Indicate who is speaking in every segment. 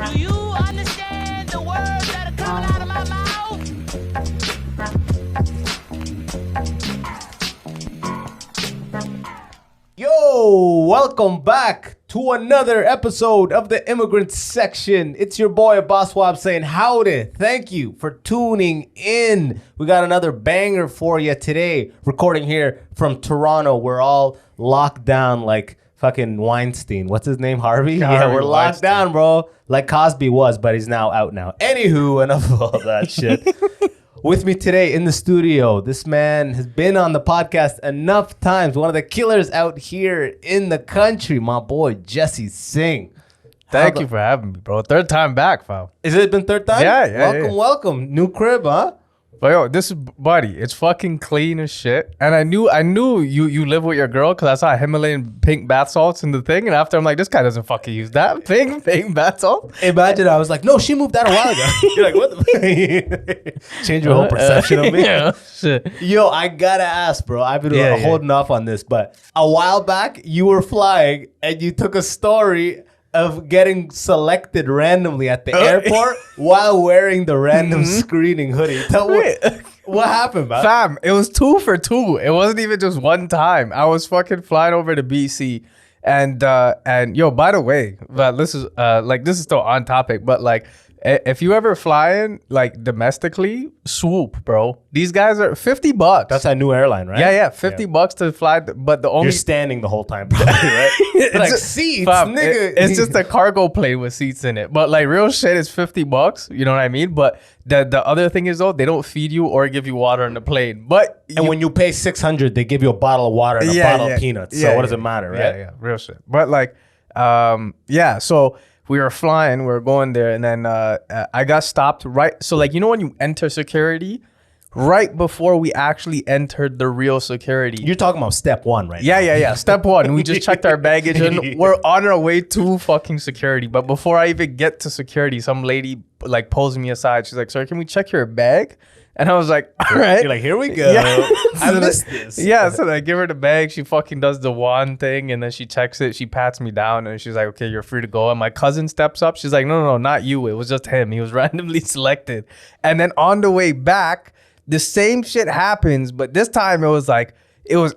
Speaker 1: Do you understand the words that are coming out of my mouth?
Speaker 2: Yo, welcome back to another episode of the Immigrant Section. It's your boy Abbas Wahab saying howdy. Thank you for tuning in. We got another banger for you today. Recording here from Toronto. We're all locked down like fucking Weinstein. What's his name? Harvey? Yeah, we're locked down, bro. Like Cosby was, but he's now out now. Anywho, enough of all that shit. With me today in the studio, this man has been on the podcast enough times. One of the killers out here in the country, my boy Jesse Singh.
Speaker 3: Thank you for having me, bro. Third time back, fam.
Speaker 2: Is it been third time?
Speaker 3: Yeah.
Speaker 2: Welcome. New crib, huh?
Speaker 3: But yo, this is, buddy, it's fucking clean as shit. And I knew you live with your girl because I saw Himalayan pink bath salts in the thing. And after I'm like, this guy doesn't fucking use that pink bath salt.
Speaker 2: Imagine I was like, no, she moved that a while ago. You're like, what the change your whole perception of me.
Speaker 3: Yeah, shit.
Speaker 2: Yo, I gotta ask, bro. I've been holding off on this, but a while back you were flying and you took a story of getting selected randomly at the airport while wearing the random screening hoodie. Tell me what happened, man.
Speaker 3: Fam, it was 2 for 2. It wasn't even just one time. I was fucking flying over to BC and yo, by the way, but this is still on topic, but like if you ever flying like domestically, Swoop, bro. These guys are $50.
Speaker 2: That's a new airline, right?
Speaker 3: Yeah, $50 to fly. But the only
Speaker 2: you're standing the whole time, probably, right? It's like seats,
Speaker 3: fam,
Speaker 2: nigga.
Speaker 3: It's just a cargo plane with seats in it. But like real shit is $50. You know what I mean? But the other thing is though, they don't feed you or give you water on the plane. But
Speaker 2: when you pay $600, they give you a bottle of water and a bottle of peanuts. So what does it matter, right?
Speaker 3: Yeah, real shit. But like, so we were flying, we were going there, and then I got stopped right. So like, you know when you enter security, right before we actually entered the real security.
Speaker 2: You're talking about step one, right?
Speaker 3: Yeah. Step one, we just checked our baggage and we're on our way to fucking security. But before I even get to security, some lady like pulls me aside. She's like, "Sir, can we check your bag?" And I was like, all right.
Speaker 2: You're like, here we go.
Speaker 3: Yeah.
Speaker 2: I missed this.
Speaker 3: Yeah, so I give her the bag. She fucking does the wand thing, and then she checks it. She pats me down, and she's like, okay, you're free to go. And my cousin steps up. She's like, no, not you. It was just him. He was randomly selected. And then on the way back, the same shit happens, but this time it was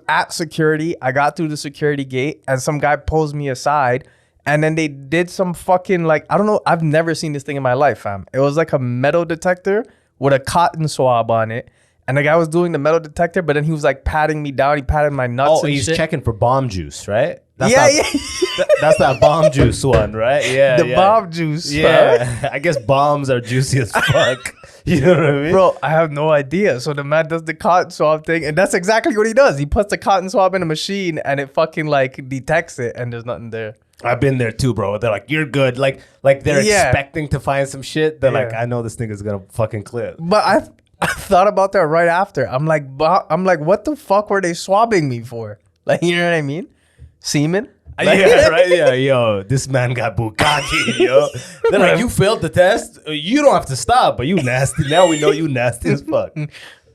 Speaker 3: at security. I got through the security gate, and some guy pulls me aside. And then they did some fucking, like, I don't know. I've never seen this thing in my life, fam. It was like a metal detector with a cotton swab on it. And the guy was doing the metal detector, but then he was like patting me down. He patted my nuts and
Speaker 2: he's
Speaker 3: shit.
Speaker 2: checking for bomb juice, right? That's
Speaker 3: Yeah.
Speaker 2: That's that bomb juice one, right? Yeah.
Speaker 3: The bomb juice.
Speaker 2: Yeah. I guess bombs are juicy as fuck. You know what I mean?
Speaker 3: Bro, I have no idea. So the man does the cotton swab thing, and that's exactly what he does. He puts the cotton swab in a machine, and it fucking like detects it, and there's nothing there.
Speaker 2: I've been there too, bro. They're like, you're good. Like they're expecting to find some shit. They're like, I know this nigga's gonna fucking clear.
Speaker 3: But I thought about that right after. I'm like, what the fuck were they swabbing me for? Like, you know what I mean? Semen? Like,
Speaker 2: yeah, right. Yeah, yo, this man got bukkake, yo. They're like, you failed the test. You don't have to stop, but you nasty. Now we know you nasty as fuck.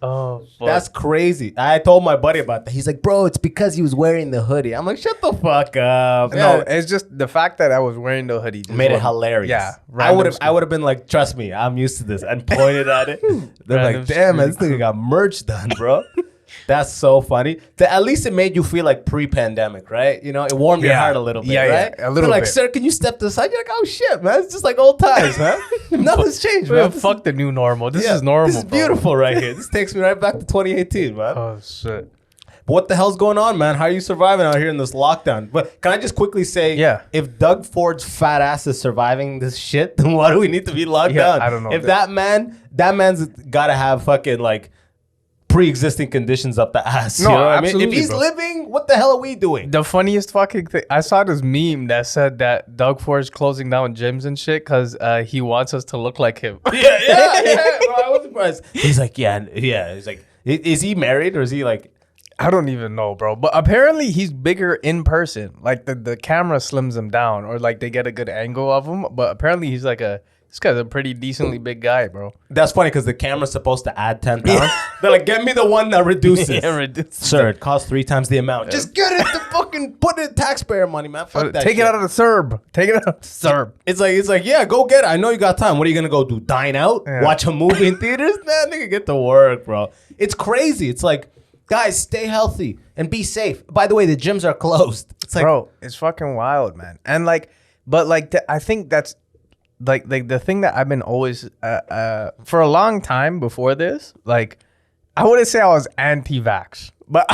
Speaker 3: Oh, fuck.
Speaker 2: That's crazy. I told my buddy about that. He's like, bro, it's because he was wearing the hoodie. I'm like, shut the fuck up.
Speaker 3: No, it's just the fact that I was wearing the hoodie just
Speaker 2: made it hilarious.
Speaker 3: Yeah,
Speaker 2: I would have been like, trust me, I'm used to this, and pointed at it. They're like, damn, man, this nigga got merch done, bro. That's so funny. At least it made you feel like pre-pandemic, right? You know, it warmed your heart a little bit, right?
Speaker 3: Yeah, a little bit.
Speaker 2: Like, sir, can you step to the side? You're like, oh shit, man, it's just like old times, man. Nothing's changed, man.
Speaker 3: Fuck the new normal. This is normal.
Speaker 2: This is beautiful right here. This takes me right back to 2018, man.
Speaker 3: Oh shit.
Speaker 2: But what the hell's going on, man? How are you surviving out here in this lockdown? But can I just quickly say, if Doug Ford's fat ass is surviving this shit, then why do we need to be locked down?
Speaker 3: I don't know.
Speaker 2: If that man's got to have fucking like pre-existing conditions up the ass.
Speaker 3: No,
Speaker 2: you know what I mean?
Speaker 3: absolutely,
Speaker 2: If he's
Speaker 3: bro.
Speaker 2: living, what the hell are we doing?
Speaker 3: The funniest fucking thing, I saw this meme that said that Doug Ford is closing down gyms and shit because he wants us to look like him.
Speaker 2: Yeah. Bro, I was surprised. He's like, yeah. He's like, is he married or is he like?
Speaker 3: I don't even know, bro. But apparently he's bigger in person. Like the camera slims him down, or like they get a good angle of him. But apparently he's like a This guy's a pretty decently big guy, bro.
Speaker 2: That's funny because the camera's supposed to add 10 pounds. They're like, get me the one that reduces. Sir, it costs 3 times the amount. Just get it to fucking put it in taxpayer money, man. Fuck that
Speaker 3: Take
Speaker 2: shit.
Speaker 3: it out of the Serb. Take it out of the Serb.
Speaker 2: It's like, yeah, go get it. I know you got time. What are you gonna go do? Dine out?
Speaker 3: Yeah.
Speaker 2: Watch a movie in theaters? Nah, nigga, get to work, bro. It's crazy. It's like, guys, stay healthy and be safe. By the way, the gyms are closed. It's like,
Speaker 3: Bro, it's fucking wild, man. And like, but like, I think that's like the thing that I've been always for a long time before this. Like, I wouldn't say I was anti-vax, but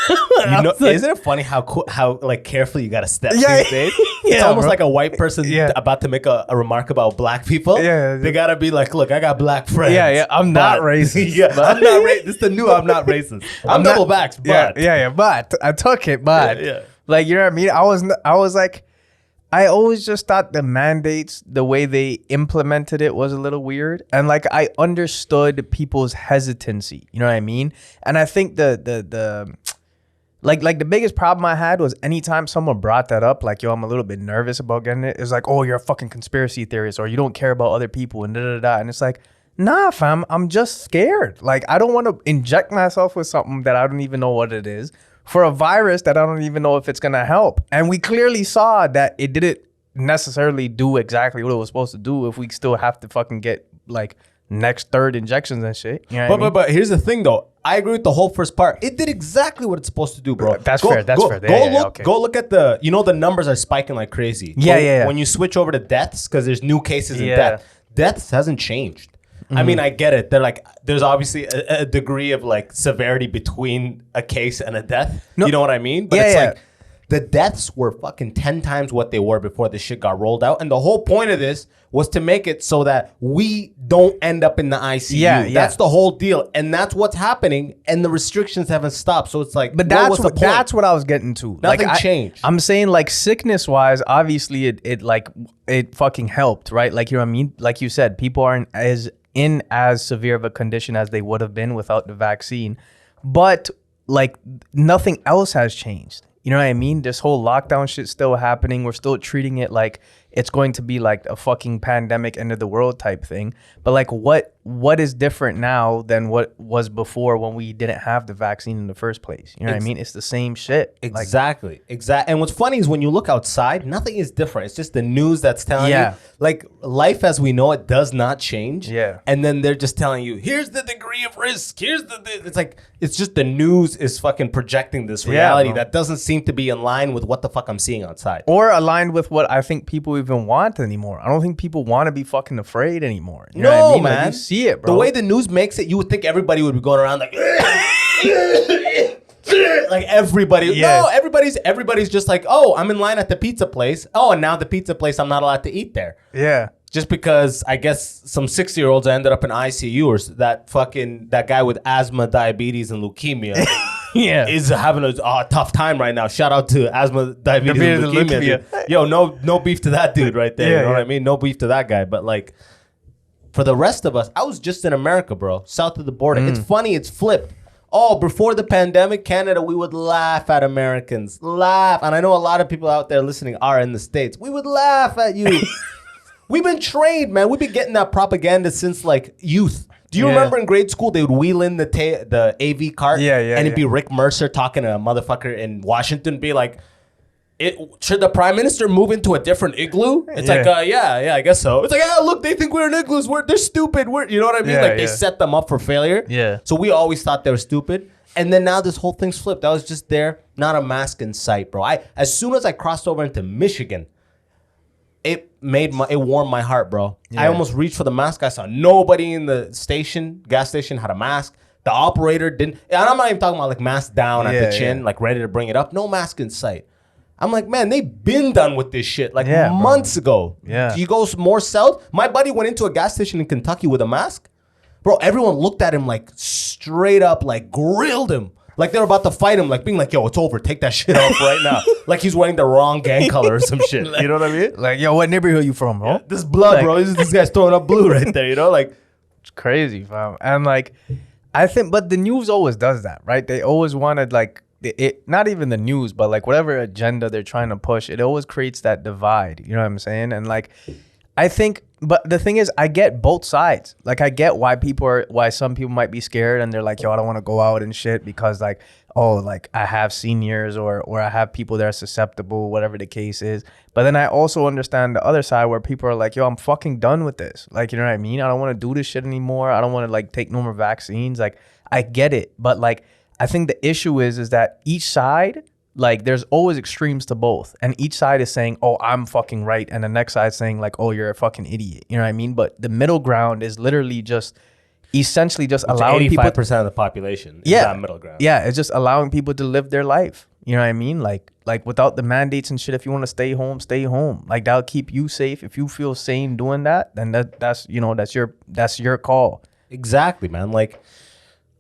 Speaker 2: you know,
Speaker 3: like,
Speaker 2: isn't it funny how like carefully you gotta step
Speaker 3: Yeah,
Speaker 2: these days?
Speaker 3: yeah,
Speaker 2: It's almost
Speaker 3: bro.
Speaker 2: like a white person about to make a remark about black people.
Speaker 3: Yeah,
Speaker 2: they gotta be like, look, I got black friends.
Speaker 3: Yeah, I'm not racist.
Speaker 2: Yeah,
Speaker 3: but-
Speaker 2: I'm not racist. This is the new I'm not racist. I'm
Speaker 3: not-
Speaker 2: double vax, but
Speaker 3: yeah, but I took it, but
Speaker 2: Yeah.
Speaker 3: like, you know what I mean? I was like, I always just thought the mandates, the way they implemented it was a little weird. And like, I understood people's hesitancy, you know what I mean? And I think the like the biggest problem I had was anytime someone brought that up, like, yo, I'm a little bit nervous about getting it. It's like, oh, you're a fucking conspiracy theorist, or you don't care about other people, and da-da-da. And it's like, nah, fam, I'm just scared. Like, I don't want to inject myself with something that I don't even know what it is, for a virus that I don't even know if it's going to help. And we clearly saw that it didn't necessarily do exactly what it was supposed to do if we still have to fucking get like next third injections and shit. You know what I mean?
Speaker 2: But here's the thing though. I agree with the whole first part. It did exactly what it's supposed to do, bro.
Speaker 3: That's fair.
Speaker 2: Go
Speaker 3: Yeah,
Speaker 2: look. Go look at the. You know the numbers are spiking like crazy.
Speaker 3: Yeah.
Speaker 2: When you switch over to deaths, because there's new cases in
Speaker 3: Yeah.
Speaker 2: death. Deaths hasn't changed. I mean, I get it. They're like, there's obviously a degree of like severity between a case and a death.
Speaker 3: No.
Speaker 2: You know what I mean? But
Speaker 3: Yeah,
Speaker 2: it's
Speaker 3: yeah.
Speaker 2: like the deaths were fucking 10 times what they were before this shit got rolled out. And the whole point of this was to make it so that we don't end up in the ICU.
Speaker 3: Yeah.
Speaker 2: That's the whole deal. And that's what's happening. And the restrictions haven't stopped. So it's like,
Speaker 3: But
Speaker 2: what was
Speaker 3: that's
Speaker 2: the point?
Speaker 3: what I was getting to.
Speaker 2: Nothing
Speaker 3: like,
Speaker 2: changed.
Speaker 3: I'm saying, like, sickness wise, obviously it fucking helped, right? Like, you know what I mean? Like you said, people aren't as severe of a condition as they would have been without the vaccine. But like, nothing else has changed. You know what I mean? This whole lockdown shit's still happening. We're still treating it like it's going to be like a fucking pandemic, end of the world type thing. But like, what is different now than what was before when we didn't have the vaccine in the first place? You know what I mean? It's the same shit.
Speaker 2: Exactly. And what's funny is when you look outside, nothing is different. It's just the news that's telling you, like, life as we know it does not change.
Speaker 3: Yeah.
Speaker 2: And then they're just telling you, here's the degree of risk. It's like, it's just the news is fucking projecting this reality
Speaker 3: bro.
Speaker 2: that doesn't seem to be in line with what the fuck I'm seeing outside.
Speaker 3: Or aligned with what I think people even want anymore. I don't think people want to be fucking afraid anymore. You know what I mean?
Speaker 2: man.
Speaker 3: Like, you see it, bro.
Speaker 2: The way the news makes it, you would think everybody would be going around like, like everybody.
Speaker 3: Yeah.
Speaker 2: No, everybody's just like, oh, I'm in line at the pizza place. Oh, and now the pizza place, I'm not allowed to eat there.
Speaker 3: Yeah.
Speaker 2: Just because I guess some 60-year-olds ended up in ICU, or that guy with asthma, diabetes, and leukemia
Speaker 3: Yeah.
Speaker 2: is having a tough time right now. Shout out to asthma, diabetes, and leukemia. Dude. Yo, no beef to that dude right there.
Speaker 3: Yeah,
Speaker 2: you know what
Speaker 3: yeah.
Speaker 2: I mean? No beef to that guy. But like, for the rest of us, I was just in America, bro, south of the border. It's funny, it's flipped. Oh, before the pandemic, Canada, we would laugh at Americans. Laugh. And I know a lot of people out there listening are in the States. We would laugh at you. We've been trained, man. We've been getting that propaganda since like youth. Do you remember in grade school they would wheel in the AV cart?
Speaker 3: Yeah,
Speaker 2: And it'd be Rick Mercer talking to a motherfucker in Washington, be like, should the prime minister move into a different igloo? It's like, yeah, I guess so. It's like, look, they think we're in igloos. They're stupid. You know what I mean?
Speaker 3: Yeah,
Speaker 2: like they
Speaker 3: yeah.
Speaker 2: set them up for failure.
Speaker 3: Yeah.
Speaker 2: So we always thought they were stupid. And then now this whole thing's flipped. I was just there, not a mask in sight, bro. As soon as I crossed over into Michigan, it warmed my heart, bro. I almost reached for the mask. I saw nobody in the gas station had a mask. The operator didn't. And I'm not even talking about like mask down at the chin, like ready to bring it up. No mask in sight. I'm like, man, they've been done with this shit like months ago.
Speaker 3: Yeah.
Speaker 2: You go more south. My buddy went into a gas station in Kentucky with a mask. Bro, everyone looked at him like straight up, like grilled him. Like they were about to fight him, like being like, yo, it's over. Take that shit off right now. Like he's wearing the wrong gang color or some shit. You know what I mean?
Speaker 3: Like, yo, what neighborhood you from, bro?
Speaker 2: This blood, bro. This guy's throwing up blue right there, you know? Like,
Speaker 3: It's crazy, fam. And like, I think, but the news always does that, right? They always wanted like, not even the news, but like whatever agenda they're trying to push, it always creates that divide. You know what I'm saying? And like, I think, but the thing is, I get both sides. Like, I get why some people might be scared and they're like, yo, I don't want to go out and shit because like, oh, like I have seniors or I have people that are susceptible, whatever the case is. But then I also understand the other side where people are like, yo, I'm fucking done with this. Like, you know what I mean? I don't want to do this shit anymore. I don't want to like take no more vaccines. Like, I get it. But like, I think the issue is that each side, like there's always extremes to both. And each side is saying, oh, I'm fucking right. And the next side is saying like, oh, you're a fucking idiot. You know what I mean? But the middle ground is literally just essentially just allowing
Speaker 2: 85% of the population is that middle ground.
Speaker 3: Yeah, it's just allowing people to live their life. You know what I mean? Like without the mandates and shit, if you want to stay home, stay home. Like that'll keep you safe. If you feel sane doing that, then that's your call.
Speaker 2: Exactly, man. Like,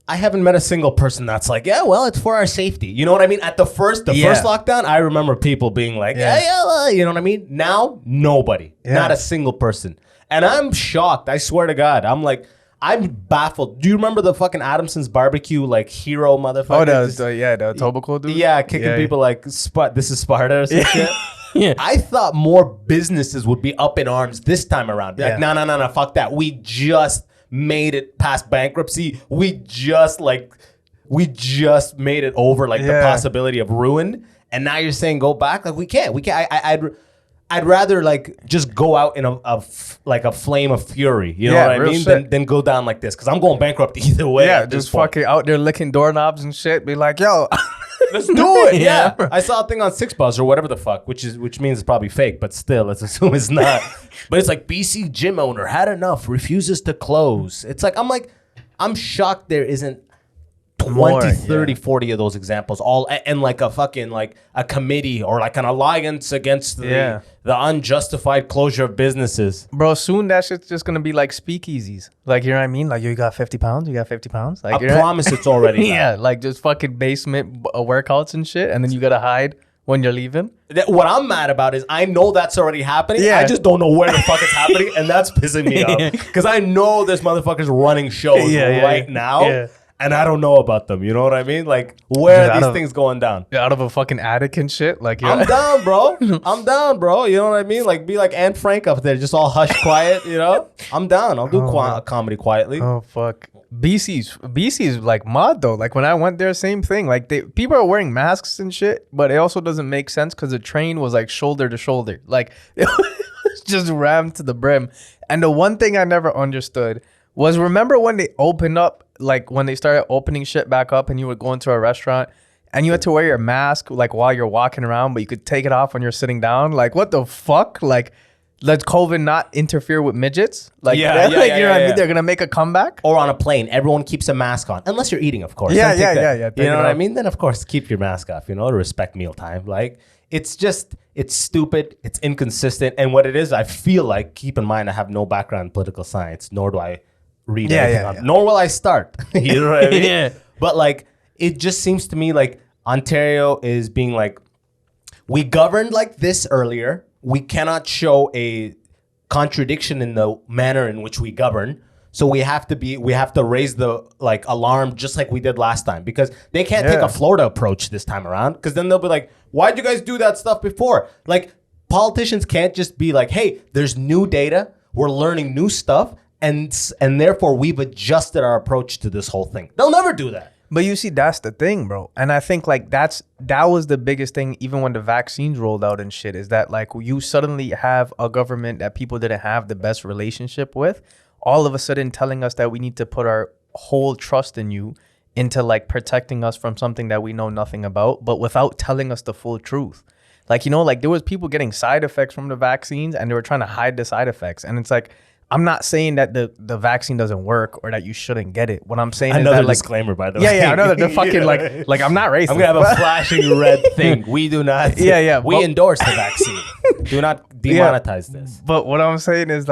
Speaker 2: I haven't met a single person that's like, yeah, well, it's for our safety. You know what I mean? At the first lockdown, I remember people being like, yeah, you know what I mean? Now, nobody, not a single person. And I'm shocked. I swear to God. I'm baffled. Do you remember the fucking Adamson's barbecue, like hero motherfucker?
Speaker 3: Oh, the Tobacco dude?
Speaker 2: Yeah, kicking people like, this is Sparta or some shit. Yeah. I thought more businesses would be up in arms this time around. Like, no, fuck that. We just made it past bankruptcy. We just made it over the possibility of ruin. And now you're saying go back? Like we can't. I'd rather just go out in a flame of fury. You know what I mean? Than go down like this. Cause I'm going bankrupt either way.
Speaker 3: Yeah, just fucking out there licking doorknobs and shit. Be like, yo, let's do it.
Speaker 2: Yeah. I saw a thing on Six Buzz or whatever the fuck, which means it's probably fake, but still, let's assume it's not. But it's like BC gym owner had enough, refuses to close. It's like, I'm shocked there isn't 20, 30, 40 of those examples all and a fucking a committee or an alliance against the unjustified closure of businesses.
Speaker 3: Bro, soon that shit's just gonna be like speakeasies. Like, you know what I mean? Like, you got 50 pounds? You got 50 pounds? Like,
Speaker 2: I promise it's already
Speaker 3: yeah, like just fucking basement workouts and shit, and then you gotta hide when you're leaving.
Speaker 2: What I'm mad about is I know that's already happening. Yeah. I just don't know where the fuck it's happening, and that's pissing me off. Because I know there's motherfuckers running shows right now. Yeah. And I don't know about them. You know what I mean? Like, where are these things going down?
Speaker 3: Out of a fucking attic and shit? Like,
Speaker 2: I'm down, bro. I'm down, bro. You know what I mean? Like, be like Anne Frank up there, just all hush quiet, you know? I'm down. I'll do comedy quietly.
Speaker 3: Oh, fuck. BC's like mod, though. Like, when I went there, same thing. Like, people are wearing masks and shit, but it also doesn't make sense because the train was like shoulder to shoulder. Like, it was just rammed to the brim. And the one thing I never understood was, remember when they opened up, like when they started opening shit back up and you would go into a restaurant and you had to wear your mask like while you're walking around, but you could take it off when you're sitting down? Like, what the fuck? Like, let COVID not interfere with midgets? Like, you know what I mean? They're gonna make a comeback.
Speaker 2: Or on a plane, everyone keeps a mask on, unless you're eating, of course.
Speaker 3: Yeah.
Speaker 2: You know what I mean? Then of course keep your mask off. You know, to respect mealtime. Like, it's stupid. It's inconsistent. And what it is, I feel like, keep in mind, I have no background in political science, nor do I read anything on, nor will I start. You know what I mean? But it just seems to me like Ontario is being like, we governed like this earlier. We cannot show a contradiction in the manner in which we govern. So we have to raise the alarm just like we did last time, because they can't take a Florida approach this time around, because then they'll be like, why'd you guys do that stuff before? Like, politicians can't just be like, hey, there's new data, we're learning new stuff, and therefore we've adjusted our approach to this whole thing. They'll never do that.
Speaker 3: But you see, that's the thing, bro. And I think that was the biggest thing, even when the vaccines rolled out and shit, is that you suddenly have a government that people didn't have the best relationship with, all of a sudden telling us that we need to put our whole trust in you into protecting us from something that we know nothing about, but without telling us the full truth. There was people getting side effects from the vaccines and they were trying to hide the side effects. And it's like, I'm not saying that the vaccine doesn't work or that you shouldn't get it. What I'm saying is that
Speaker 2: disclaimer, by the way.
Speaker 3: Yeah, another the fucking I'm not racist.
Speaker 2: I'm gonna have a flashing red thing. We do not. We endorse the vaccine. Do not demonetize this.
Speaker 3: But what I'm saying is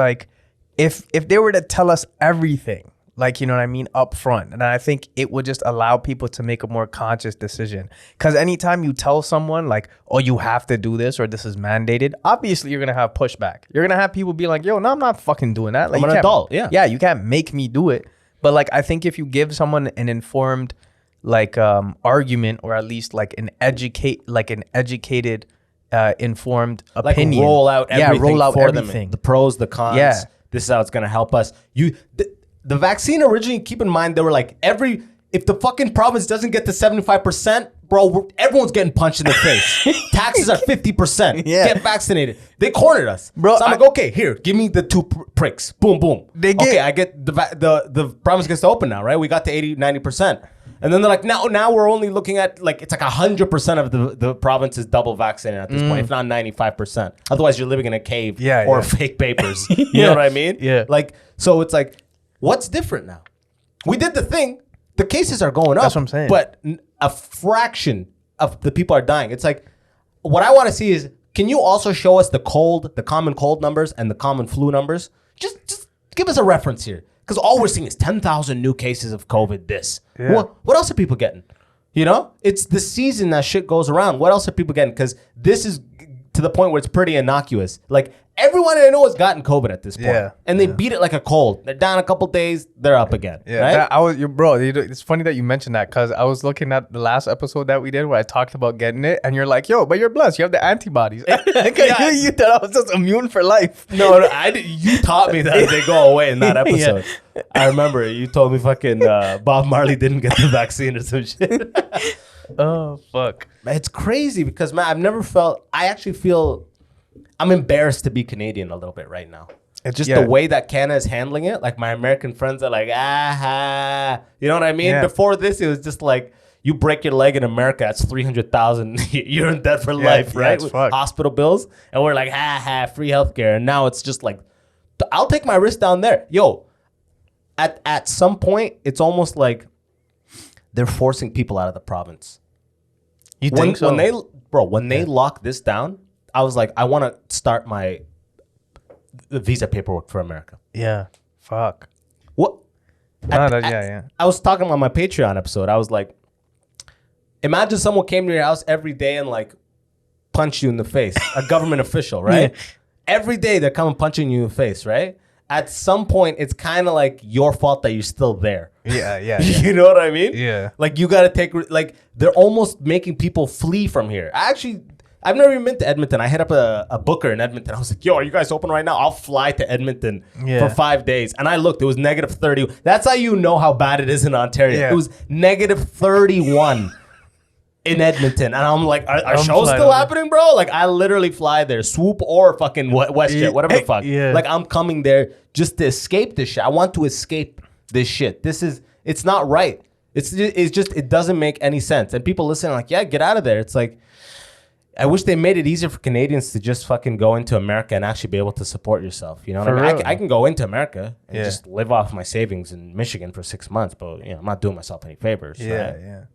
Speaker 3: if they were to tell us everything, you know what I mean, up front, and I think it would just allow people to make a more conscious decision. Because anytime you tell someone oh, you have to do this or this is mandated, obviously you're gonna have pushback. You're gonna have people be like, yo, no, I'm not fucking doing that.
Speaker 2: I'm an adult.
Speaker 3: Yeah, you can't make me do it. But I think if you give someone an informed argument, or at least an educated informed
Speaker 2: like
Speaker 3: opinion.
Speaker 2: roll out everything
Speaker 3: roll out
Speaker 2: for
Speaker 3: everything.
Speaker 2: them. The pros, the cons.
Speaker 3: Yeah.
Speaker 2: This is how it's gonna help us. The vaccine originally, keep in mind, they were like if the fucking province doesn't get to 75%, bro, everyone's getting punched in the face. Taxes are 50%.
Speaker 3: Yeah.
Speaker 2: Get vaccinated. They cornered us,
Speaker 3: Bro,
Speaker 2: So I'm like, okay, here, give me the 2 pricks. Boom, boom. Okay, I get the province gets to open now, right? We got to 80, 90%. And then they're like, now we're only looking at it's like 100% of the province is double vaccinated at this point, if not 95%. Otherwise, you're living in a cave or fake papers. You know what I mean?
Speaker 3: Yeah.
Speaker 2: Like, so it's like, what's different now? We did the thing. The cases are going up.
Speaker 3: That's what I'm saying.
Speaker 2: But a fraction of the people are dying. It's like, what I want to see is, can you also show us the common cold numbers and the common flu numbers? Just give us a reference here. Because all we're seeing is 10,000 new cases of COVID this.
Speaker 3: Yeah.
Speaker 2: What else are people getting? You know? It's the season that shit goes around. What else are people getting? Because this is to the point where it's pretty innocuous. Like, everyone I know has gotten COVID at this point.
Speaker 3: Yeah.
Speaker 2: And they beat it like a cold. They're down a couple days, they're up again.
Speaker 3: Yeah,
Speaker 2: right?
Speaker 3: bro. It's funny that you mentioned that because I was looking at the last episode that we did where I talked about getting it, and you're like, "Yo, but you're blessed. You have the antibodies." You thought I was just immune for life.
Speaker 2: No, you taught me that they go away in that episode. Yeah. I remember you told me fucking Bob Marley didn't get the vaccine or some shit.
Speaker 3: Oh fuck!
Speaker 2: It's crazy because man, I actually feel I'm embarrassed to be Canadian a little bit right now. It's just the way that Canada is handling it. Like my American friends are like, you know what I mean?
Speaker 3: Yeah.
Speaker 2: Before this, it was just like, you break your leg in America, that's 300,000. You're in debt for life, right?
Speaker 3: It's fucked.
Speaker 2: Hospital bills. And we're like, free healthcare. And now it's just like, I'll take my risk down there. Yo, at some point, it's almost like they're forcing people out of the province.
Speaker 3: You think so?
Speaker 2: When they lock this down, I was like, I want to start the visa paperwork for America.
Speaker 3: Yeah. Fuck.
Speaker 2: What?
Speaker 3: Yeah.
Speaker 2: I was talking about my Patreon episode. I was like, imagine someone came to your house every day and like punched you in the face. A government official, right? Yeah. Every day they're coming punching you in the face, right? At some point, it's kind of like your fault that you're still there.
Speaker 3: Yeah.
Speaker 2: You know what I mean?
Speaker 3: Yeah.
Speaker 2: Like you got to they're almost making people flee from here. I've never even been to Edmonton. I hit up a booker in Edmonton. I was like, yo, are you guys open right now? I'll fly to Edmonton for 5 days. And I looked, it was negative 30. That's how you know how bad it is in Ontario. Yeah. It was negative 31 in Edmonton. And I'm like, are shows still happening, bro? Like, I literally fly there, Swoop or fucking WestJet, whatever the fuck. Yeah. Like, I'm coming there just to escape this shit. I want to escape this shit. It's not right. It doesn't make any sense. And people listening like, yeah, get out of there. It's like, I wish they made it easier for Canadians to just fucking go into America and actually be able to support yourself. You know what I mean? I can go into America and just live off my savings in Michigan for 6 months, but I'm not doing myself any favors.
Speaker 3: Yeah,
Speaker 2: right?
Speaker 3: yeah.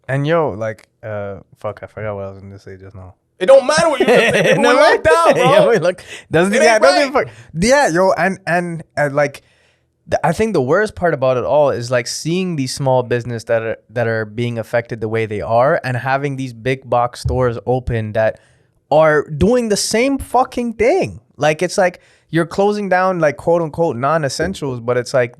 Speaker 3: And yo, like, fuck, I forgot what I was going to say just now.
Speaker 2: It don't matter what you're going to say. We're locked down, bro.
Speaker 3: Yeah, yo, and like, I think the worst part about it all is like seeing these small business that are being affected the way they are and having these big box stores open that are doing the same fucking thing. Like it's like you're closing down like quote unquote non-essentials, but it's like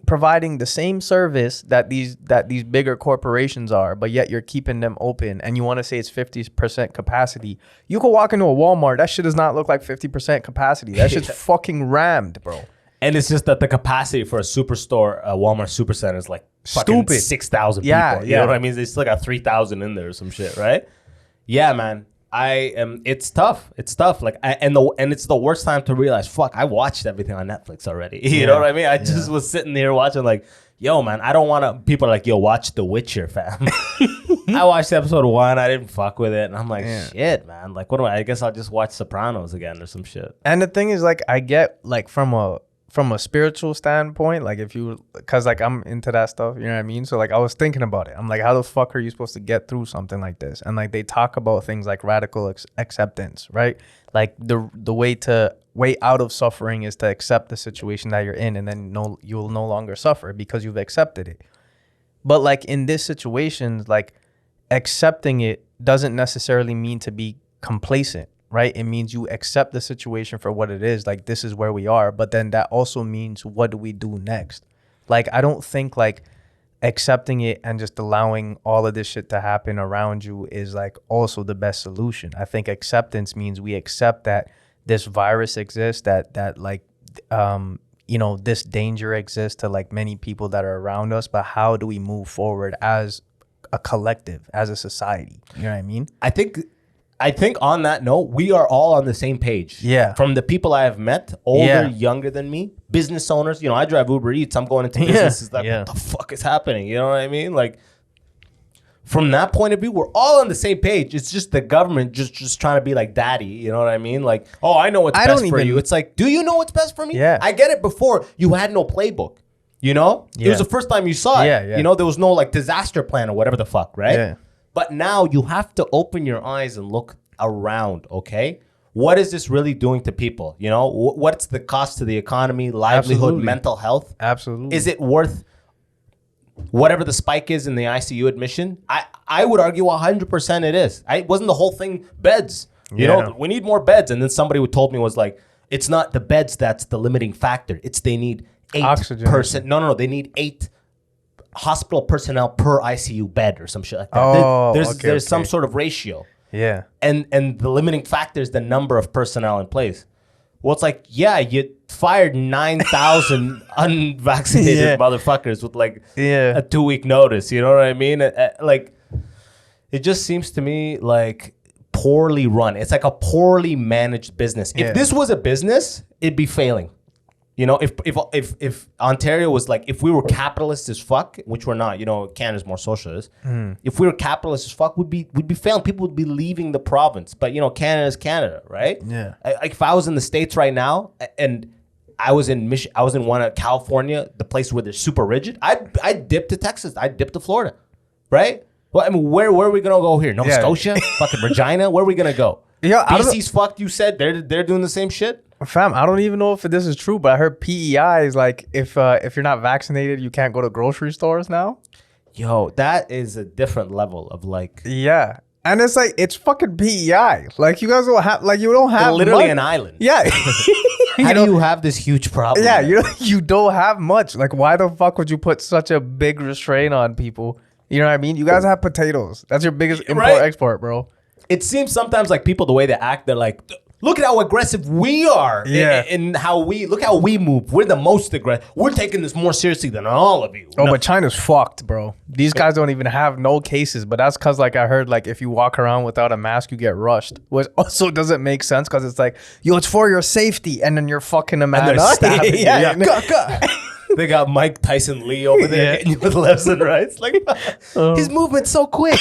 Speaker 3: providing the same service that these bigger corporations are, but yet you're keeping them open and you want to say it's 50% capacity. You could walk into a Walmart, that shit does not look like 50% capacity. That shit's fucking rammed, bro.
Speaker 2: And it's just that the capacity for a superstore, a Walmart supercenter, is like fucking 6,000 people. You know what I mean? They still got 3,000 in there or some shit, right? Yeah, man. It's tough. It's tough. Like, and it's the worst time to realize, fuck, I watched everything on Netflix already. You know what I mean? I just was sitting there watching, like, yo, man, I don't want to. People are like, yo, watch The Witcher, fam. I watched episode 1. I didn't fuck with it, and I'm like, shit, man. Like, what do I guess I'll just watch Sopranos again or some shit.
Speaker 3: And the thing is, like, I get like from a spiritual standpoint, like because like I'm into that stuff, you know what I mean? So like I was thinking about it. I'm like, how the fuck are you supposed to get through something like this? And like they talk about things like radical acceptance, right? Like the way out of suffering is to accept the situation that you're in, and then you'll no longer suffer because you've accepted it. But like in this situation, like accepting it doesn't necessarily mean to be complacent. Right? It means you accept the situation for what it is. Like, this is where we are. But then that also means, what do we do next? Like, I don't think, like, accepting it and just allowing all of this shit to happen around you is like also the best solution. I think acceptance means we accept that this virus exists, that like you know, this danger exists to like many people that are around us, but how do we move forward as a collective, as a society? You know what I mean?
Speaker 2: I think on that note, we are all on the same page.
Speaker 3: Yeah.
Speaker 2: From the people I have met, older, younger than me, business owners. You know, I drive Uber Eats. I'm going into businesses. Like, what the fuck is happening? You know what I mean? Like, from that point of view, we're all on the same page. It's just the government just trying to be like daddy. You know what I mean? Like, oh, I know what's best for you. It's like, do you know what's best for me?
Speaker 3: Yeah.
Speaker 2: I get it. Before, you had no playbook. You know? It was the first time you saw it.
Speaker 3: Yeah.
Speaker 2: You know, there was no like disaster plan or whatever the fuck, right?
Speaker 3: Yeah.
Speaker 2: But now you have to open your eyes and look around, okay? What is this really doing to people? You know, what's the cost to the economy, livelihood, mental health?
Speaker 3: Absolutely.
Speaker 2: Is it worth whatever the spike is in the ICU admission? I would argue 100% it is. Wasn't the whole thing beds? You know, we need more beds. And then somebody who told me was like, it's not the beds that's the limiting factor. It's they need 8
Speaker 3: oxygen.
Speaker 2: No. They need 8 hospital personnel per ICU bed or some shit like that. There's some sort of ratio.
Speaker 3: Yeah.
Speaker 2: And the limiting factor is the number of personnel in place. Well, it's like, yeah, you fired 9,000 unvaccinated motherfuckers with like a 2-week notice. You know what I mean? Like, it just seems to me like poorly run. It's like a poorly managed business. If this was a business, it'd be failing. You know, if Ontario was like, if we were capitalist as fuck, which we're not, you know, Canada's more socialist. If we were capitalist as fuck, we'd be failing. People would be leaving the province. But you know, Canada's Canada, right?
Speaker 3: Yeah.
Speaker 2: Like if I was in the States right now and I was in one of California, the place where they're super rigid, I'd dip to Texas. I'd dip to Florida, right? Well, I mean, where are we gonna go here? Nova Scotia, fucking Regina. Where are we gonna go?
Speaker 3: Yeah,
Speaker 2: BC's fucked. You said they're doing the same shit.
Speaker 3: Fam, I don't even know if this is true, but I heard PEI is like if you're not vaccinated, you can't go to grocery stores now.
Speaker 2: Yo, that is a different level of like.
Speaker 3: Yeah, and it's like it's fucking PEI. Like you guys don't have
Speaker 2: literally
Speaker 3: much.
Speaker 2: An island.
Speaker 3: Yeah.
Speaker 2: How do you have this huge problem?
Speaker 3: Yeah, you don't have much. Like why the fuck would you put such a big restraint on people? You know what I mean? You guys have potatoes. That's your biggest import export, bro.
Speaker 2: It seems sometimes like people, the way they act, they're like, look at how aggressive we are.
Speaker 3: Yeah.
Speaker 2: And how we move. We're the most aggressive. We're taking this more seriously than all of you.
Speaker 3: Oh, but China's fucked, bro. These guys don't even have no cases. But that's because, like, I heard, like, if you walk around without a mask, you get rushed. Which also doesn't make sense because it's like, yo, it's for your safety. And then you're fucking a man.
Speaker 2: And they're stabbing you.
Speaker 3: Yeah.
Speaker 2: They got Mike Tyson Lee over there hitting you with lefts and rights. Like, his movement's so quick.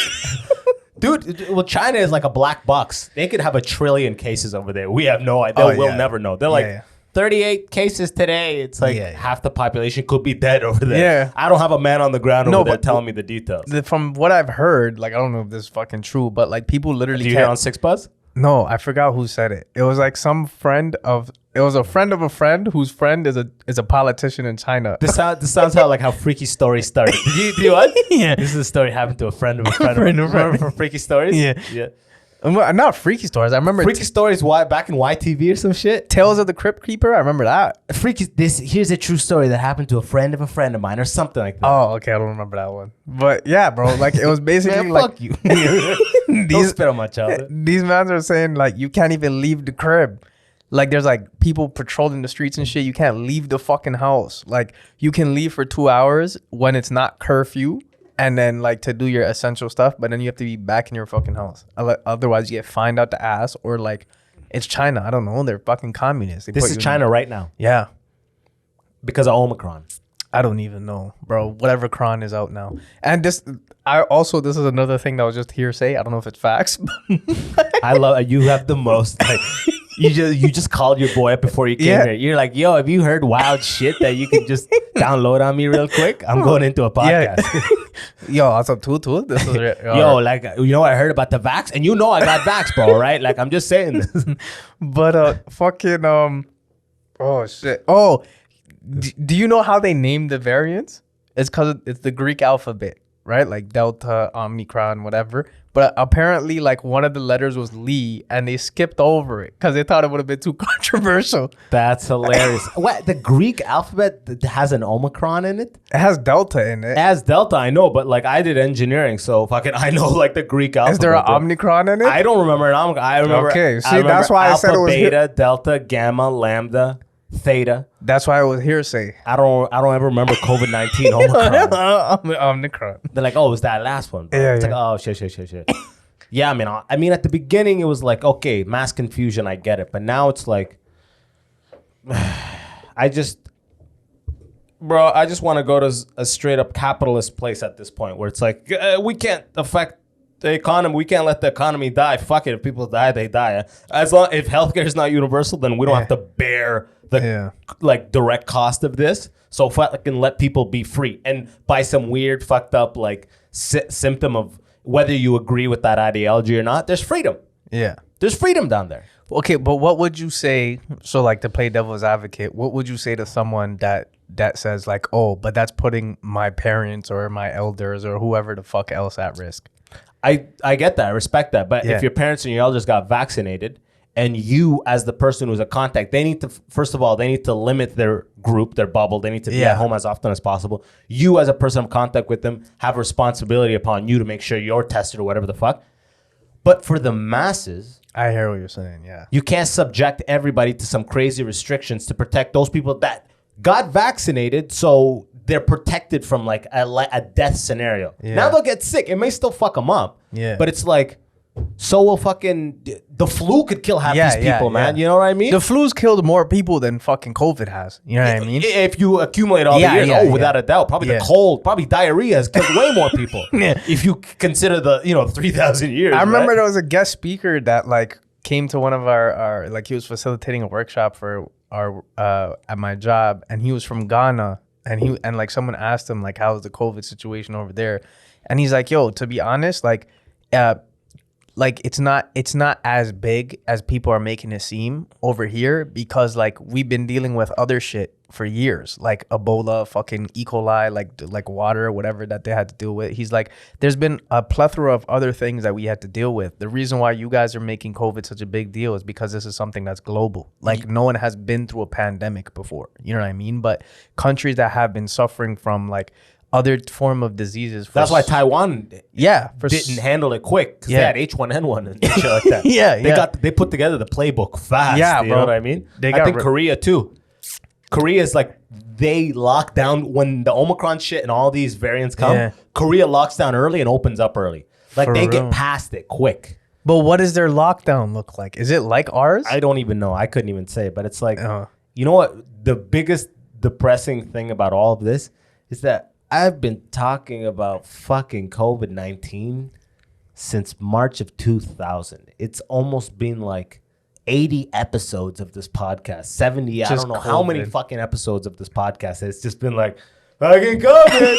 Speaker 2: Dude, well, China is like a black box. They could have 1 trillion cases over there. We have no idea. We'll never know. They're like 38 cases today. It's like half the population could be dead over there. Yeah. I don't have a man on the ground over there telling me the details.
Speaker 3: From what I've heard, like, I don't know if this is fucking true, but like people literally
Speaker 2: Do you hear on Six Buzz?
Speaker 3: No, I forgot who said it. It was like some friend of... It was a friend of a friend whose friend is a politician in China.
Speaker 2: This sounds how Freaky Stories started. Did you what? Yeah. This is a story happened to a friend of a friend of a friend from Freaky Stories? Yeah.
Speaker 3: Not Freaky Stories. I remember
Speaker 2: Freaky Stories back in YTV or some shit.
Speaker 3: Tales of the Crypt Keeper. I remember that.
Speaker 2: Here's a true story that happened to a friend of mine or something like that.
Speaker 3: Oh, okay. I don't remember that one. But yeah, bro. Like it was basically
Speaker 2: Man,
Speaker 3: like
Speaker 2: fuck you. Don't spit on my child.
Speaker 3: These men are saying like you can't even leave the crib. Like there's like people patrolling the streets and shit. You can't leave the fucking house. Like you can leave for 2 hours when it's not curfew. And then like to do your essential stuff, but then you have to be back in your fucking house. Otherwise you get fined out the ass or like it's China. I don't know. They're fucking communists.
Speaker 2: This is China right now.
Speaker 3: Yeah.
Speaker 2: Because of Omicron.
Speaker 3: I don't even know, bro. Whatever cron is out now. And this is another thing that was just hearsay. I don't know if it's facts.
Speaker 2: I love you have the most like you just called your boy up before you came here. You're like, yo, have you heard wild shit that you can just download on me real quick? I'm going into a podcast.
Speaker 3: Yo, what's up, Tutu? This is
Speaker 2: yo, like you know what I heard about the vax? And you know I got vax, bro, right? Like I'm just saying this.
Speaker 3: But fucking oh shit. Oh, do you know how they named the variants? It's because it's the Greek alphabet. right? Like Delta, Omicron, whatever. But apparently, like one of the letters was Lee, and they skipped over it because they thought it would have been too controversial.
Speaker 2: That's hilarious. What, the Greek alphabet has an Omicron in it?
Speaker 3: It has Delta in it.
Speaker 2: It has Delta, I know, but like I did engineering, so fucking I know like the Greek alphabet.
Speaker 3: Is there an
Speaker 2: bro.
Speaker 3: Omicron in it?
Speaker 2: I don't remember an Omicron. I remember.
Speaker 3: Okay, see,
Speaker 2: I remember
Speaker 3: that's why I
Speaker 2: alpha,
Speaker 3: said it was
Speaker 2: beta, delta, gamma, lambda, theta.
Speaker 3: That's why it was hearsay.
Speaker 2: I don't ever remember COVID-19 Omicron.
Speaker 3: Omicron.
Speaker 2: They're like, oh, it was that last one, bro.
Speaker 3: Yeah,
Speaker 2: It's
Speaker 3: yeah.
Speaker 2: like, oh, shit. Yeah, I mean, at the beginning, it was like, okay, mass confusion, I get it. But now it's like, I just want to go to a straight up capitalist place at this point where it's like, we can't affect the economy. We can't let the economy die. Fuck it. If people die, they die. As long if healthcare is not universal, then we don't have to bear the like direct cost of this. So fucking let people be free and by some weird fucked up like symptom of whether you agree with that ideology or not, there's freedom.
Speaker 3: Yeah.
Speaker 2: There's freedom down there.
Speaker 3: Okay, but what would you say? So, like, to play devil's advocate, what would you say to someone that says like, oh, but that's putting my parents or my elders or whoever the fuck else at risk?
Speaker 2: I get that. I respect that. But if your parents and your elders got vaccinated and you as the person who's a contact, they need to, first of all, they need to limit their group, their bubble. They need to be at home as often as possible. You as a person of contact with them have responsibility upon you to make sure you're tested or whatever the fuck. But for the masses,
Speaker 3: I hear what you're saying, yeah.
Speaker 2: you can't subject everybody to some crazy restrictions to protect those people that got vaccinated so they're protected from like a death scenario.
Speaker 3: Yeah.
Speaker 2: Now they'll get sick. It may still fuck them up.
Speaker 3: Yeah.
Speaker 2: But it's like, so will fucking the flu could kill half these people, man. You know what I mean?
Speaker 3: The flu's killed more people than fucking COVID has. You know what I mean?
Speaker 2: If you accumulate all the years, without a doubt, probably the cold, probably diarrhea has killed way more people. If you consider the 3,000 years.
Speaker 3: I remember there was a guest speaker that like came to one of our like he was facilitating a workshop for our at my job, and he was from Ghana, and like someone asked him like how's the COVID situation over there, and he's like, yo, to be honest, like it's not as big as people are making it seem over here, because like we've been dealing with other shit for years, like Ebola, fucking E. coli, like water, whatever that they had to deal with. He's like, there's been a plethora of other things that we had to deal with. The reason why you guys are making COVID such a big deal is because this is something that's global. Like no one has been through a pandemic before. You know what I mean? But countries that have been suffering from like other form of diseases.
Speaker 2: That's why Taiwan didn't handle it quick, because they had H1N1 and shit like that. They put together the playbook fast. You know what I mean? I think Korea too. Korea is like, they lock down when the Omicron shit and all these variants come. Korea locks down early and opens up early. Like they get past it quick.
Speaker 3: But what does their lockdown look like? Is it like ours?
Speaker 2: I don't even know. I couldn't even say. But it's like, you know what? The biggest depressing thing about all of this is that I've been talking about fucking COVID-19 since March of 2000. It's almost been like 80 episodes of this podcast. 70, just I don't know how many fucking episodes of this podcast. It's just been like, fucking COVID.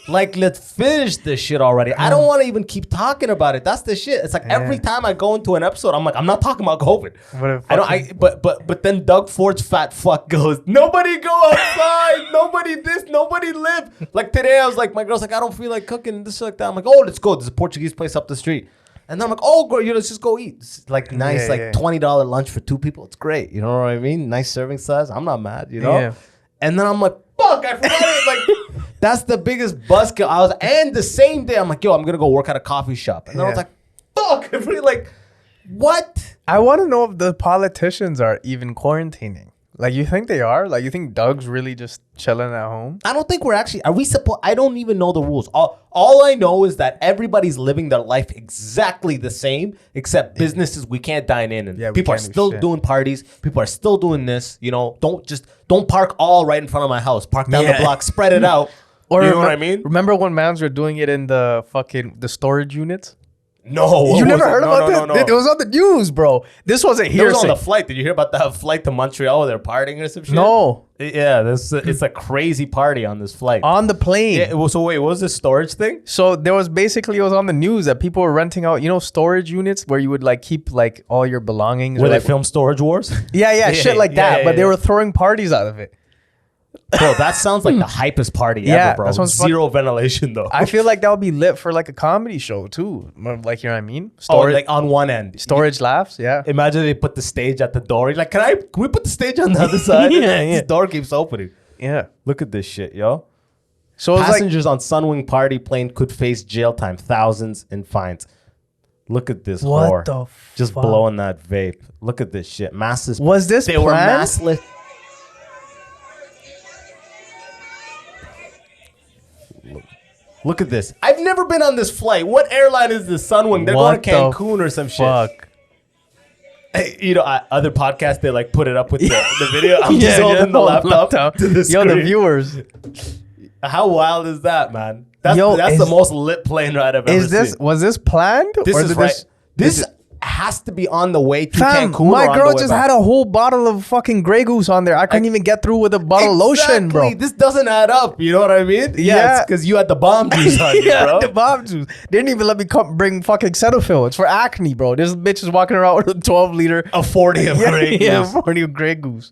Speaker 2: Like, let's finish this shit already. I don't want to even keep talking about it. That's the shit. It's like every time I go into an episode, I'm like, I'm not talking about COVID. But then Doug Ford's fat fuck goes, nobody go outside. Nobody this, nobody live. Like today, I was like, my girl's like, I don't feel like cooking this like that. I'm like, oh, let's go. There's a Portuguese place up the street. And then I'm like, oh, girl, let's just go eat. It's like nice, $20 lunch for 2 people. It's great. You know what I mean? Nice serving size. I'm not mad, you know? Yeah. And then I'm like, fuck, I forgot it. Like, that's the biggest buzzkill. And the same day, I'm like, yo, I'm going to go work at a coffee shop. And then I was like, fuck. I really like, what?
Speaker 3: I want to know if the politicians are even quarantining. Like, you think they are? Like, you think Doug's really just chilling at home?
Speaker 2: I don't think we're actually... Are we supposed... I don't even know the rules. All I know is that everybody's living their life exactly the same, except businesses, we can't dine in. And people are still doing parties. People are still doing this. You know, don't park all right in front of my house. Park down the block. Spread it out. Or you know what I mean?
Speaker 3: Remember when mans were doing it in the storage units?
Speaker 2: No.
Speaker 3: You never heard about this? No. It was on the news, bro. This wasn't here.
Speaker 2: It was on the flight. Did you hear about that flight to Montreal where they're partying or some shit?
Speaker 3: No.
Speaker 2: Yeah, it's a crazy party on this flight.
Speaker 3: On the plane.
Speaker 2: Yeah, so wait, what was this storage thing?
Speaker 3: So there was basically, it was on the news that people were renting out, storage units where you would like keep like all your belongings.
Speaker 2: Where they
Speaker 3: like,
Speaker 2: film Storage Wars?
Speaker 3: Yeah, shit like that. But they were throwing parties out of it.
Speaker 2: Bro, that sounds like the hypest party
Speaker 3: Yeah,
Speaker 2: ever, bro.
Speaker 3: that sounds
Speaker 2: Zero ventilation, though.
Speaker 3: I feel like that would be lit for like a comedy show too. Like, you know what I mean?
Speaker 2: Oh, like on one end.
Speaker 3: Storage laughs, yeah.
Speaker 2: Imagine they put the stage at the door. You're like, can we put the stage on the other side?
Speaker 3: Yeah.
Speaker 2: This door keeps opening.
Speaker 3: Yeah.
Speaker 2: Look at this shit, yo.
Speaker 3: So it's like,
Speaker 2: Passengers on SunWing party plane could face jail time, thousands in fines. Look at this
Speaker 3: what
Speaker 2: whore.
Speaker 3: the
Speaker 2: Just
Speaker 3: fuck?
Speaker 2: blowing that vape. Look at this shit. Masses.
Speaker 3: Was this
Speaker 2: They were
Speaker 3: planned?
Speaker 2: massless. Look at this. I've never been on this flight. What airline is this? SunWing. They're
Speaker 3: What
Speaker 2: going to
Speaker 3: the
Speaker 2: Cancun or some shit.
Speaker 3: Fuck.
Speaker 2: Hey, you know, other podcasts, they like put it up with the video. I'm just holding the laptop to the screen.
Speaker 3: Yo, the viewers.
Speaker 2: How wild is that, man? That's
Speaker 3: Is-
Speaker 2: the most lit plane ride I've ever seen.
Speaker 3: Was this planned?
Speaker 2: This
Speaker 3: Or
Speaker 2: is
Speaker 3: did
Speaker 2: right. This has to be on the way to
Speaker 3: Fam,
Speaker 2: Cancun.
Speaker 3: my
Speaker 2: or on
Speaker 3: girl
Speaker 2: the way
Speaker 3: just
Speaker 2: back.
Speaker 3: had a whole bottle of fucking Grey Goose on there. I couldn't even get through with a bottle of lotion, bro.
Speaker 2: This doesn't add up. You know what I mean?
Speaker 3: Yeah.
Speaker 2: it's because you had the bomb juice on you,
Speaker 3: Yeah,
Speaker 2: bro.
Speaker 3: the bomb juice. They didn't even let me bring fucking Cetaphil. It's for acne, bro. This bitch is walking around with a 12-liter.
Speaker 2: A 40 of Grey
Speaker 3: Yeah,
Speaker 2: Goose.
Speaker 3: 40 of Grey Goose.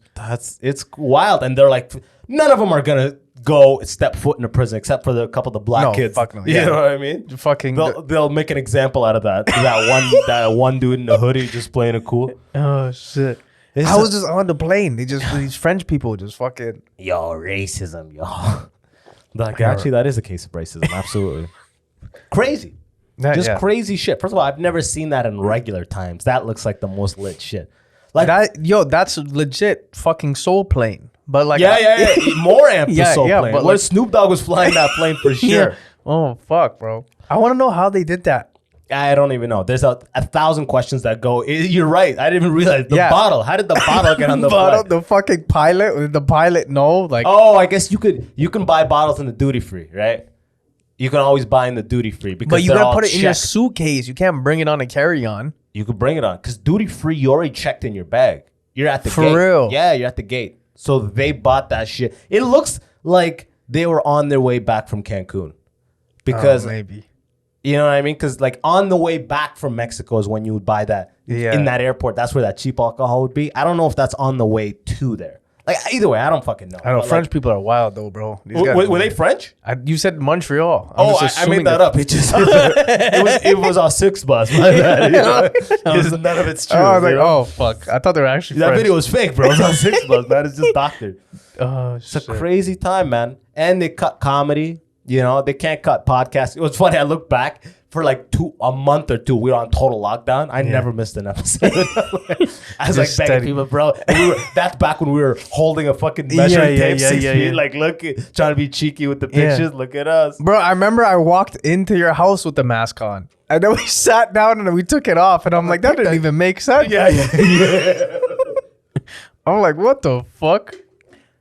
Speaker 2: It's wild. And they're like, none of them are going to go step foot in a prison except for a couple of the black
Speaker 3: No,
Speaker 2: kids.
Speaker 3: fuck no,
Speaker 2: You
Speaker 3: yeah.
Speaker 2: know what I mean?
Speaker 3: Fucking.
Speaker 2: They'll make an example out of that one dude in the hoodie just playing it cool.
Speaker 3: Oh, shit.
Speaker 2: It's
Speaker 3: I
Speaker 2: a-
Speaker 3: was just on the plane. These French people just fucking.
Speaker 2: Yo, racism, yo. Like, actually, that is a case of racism. Absolutely. Crazy. Just
Speaker 3: yeah.
Speaker 2: crazy shit. First of all, I've never seen that in regular times. That looks like the most lit shit. Like,
Speaker 3: That's legit fucking soul plane. But like,
Speaker 2: yeah. More amped
Speaker 3: Yeah,
Speaker 2: for Soul
Speaker 3: yeah,
Speaker 2: Plane.
Speaker 3: but
Speaker 2: Where
Speaker 3: like-
Speaker 2: Snoop Dogg was flying that plane for sure.
Speaker 3: Yeah. Oh fuck, bro. I want to know how they did that.
Speaker 2: I don't even know. There's a 1,000 questions that go. You're right. I didn't even realize the
Speaker 3: Yeah.
Speaker 2: bottle. How did the bottle get on the
Speaker 3: Bottle,
Speaker 2: flight?
Speaker 3: the fucking pilot. Did the pilot know? Like,
Speaker 2: Oh, I guess you can buy bottles in the duty free, right? You can always buy in the duty free because
Speaker 3: but you
Speaker 2: they're
Speaker 3: gotta
Speaker 2: all
Speaker 3: put it in your
Speaker 2: checked.
Speaker 3: suitcase. You can't bring it on a carry on.
Speaker 2: You could bring it on because duty free, you already checked in your bag. You're at the
Speaker 3: For
Speaker 2: gate.
Speaker 3: real?
Speaker 2: Yeah, you're at the gate. So they bought that shit. It looks like they were on their way back from Cancun because
Speaker 3: Maybe.
Speaker 2: you know what I mean. Because like on the way back from Mexico is when you would buy that in that airport. That's where that cheap alcohol would be. I don't know if that's on the way to there. Like either way, I don't fucking know.
Speaker 3: I don't know.
Speaker 2: But,
Speaker 3: French
Speaker 2: like,
Speaker 3: people are wild though, bro. These guys
Speaker 2: were they French?
Speaker 3: You said Montreal. I'm
Speaker 2: Oh,
Speaker 3: just
Speaker 2: I
Speaker 3: assuming
Speaker 2: made that up. It just it was our six bus. My bad. You know? None of it's true.
Speaker 3: Oh, I was
Speaker 2: you
Speaker 3: like,
Speaker 2: know?
Speaker 3: oh fuck! I thought they were actually
Speaker 2: That
Speaker 3: French.
Speaker 2: video was fake, bro. It was on six bus, man. It's just doctored.
Speaker 3: Oh,
Speaker 2: It's a crazy time, man. And they cut comedy. You know, they can't cut podcasts. It was funny. I look back for like a month or two. We were on total lockdown. I never missed an episode. I was like
Speaker 3: Just
Speaker 2: begging
Speaker 3: steady.
Speaker 2: people, bro. And that's back when we were holding a fucking measuring tape 6 feet. Like, look, trying to be cheeky with the pictures. Look at us.
Speaker 3: Bro, I remember I walked into your house with the mask on. And then we sat down and we took it off. And I'm like, that didn't even make sense.
Speaker 2: Yeah.
Speaker 3: I'm like, what the fuck?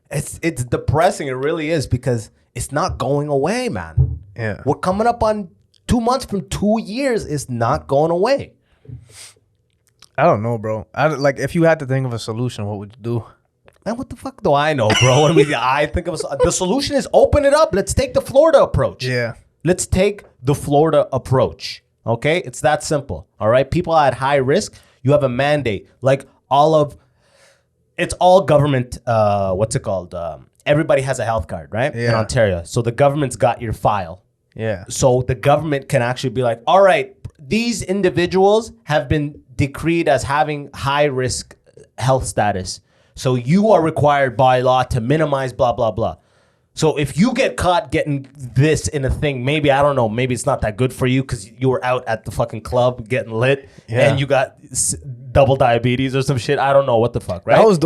Speaker 2: It's depressing. It really is because it's not going away, man.
Speaker 3: Yeah.
Speaker 2: We're coming up on 2 months from 2 years. It's not going away.
Speaker 3: I don't know, bro. Like, if you had to think of a solution, what would you do?
Speaker 2: Man, what the fuck do I know, bro? What do we, I think of the solution is open it up. Let's take the Florida approach.
Speaker 3: Yeah.
Speaker 2: Let's take the Florida approach. Okay? It's that simple. All right? People at high risk, you have a mandate. Like it's all government, what's it called? Everybody has a health card, right? In
Speaker 3: Yeah.
Speaker 2: Ontario. So the government's got your file.
Speaker 3: Yeah.
Speaker 2: So the government can actually be like, all right, these individuals have been decreed as having high risk health status. So you are required by law to minimize blah, blah, blah. So if you get caught getting this in a thing, maybe, I don't know, maybe it's not that good for you because you were out at the fucking club getting lit and you got double diabetes or some shit. I don't know what the fuck, right?
Speaker 3: That was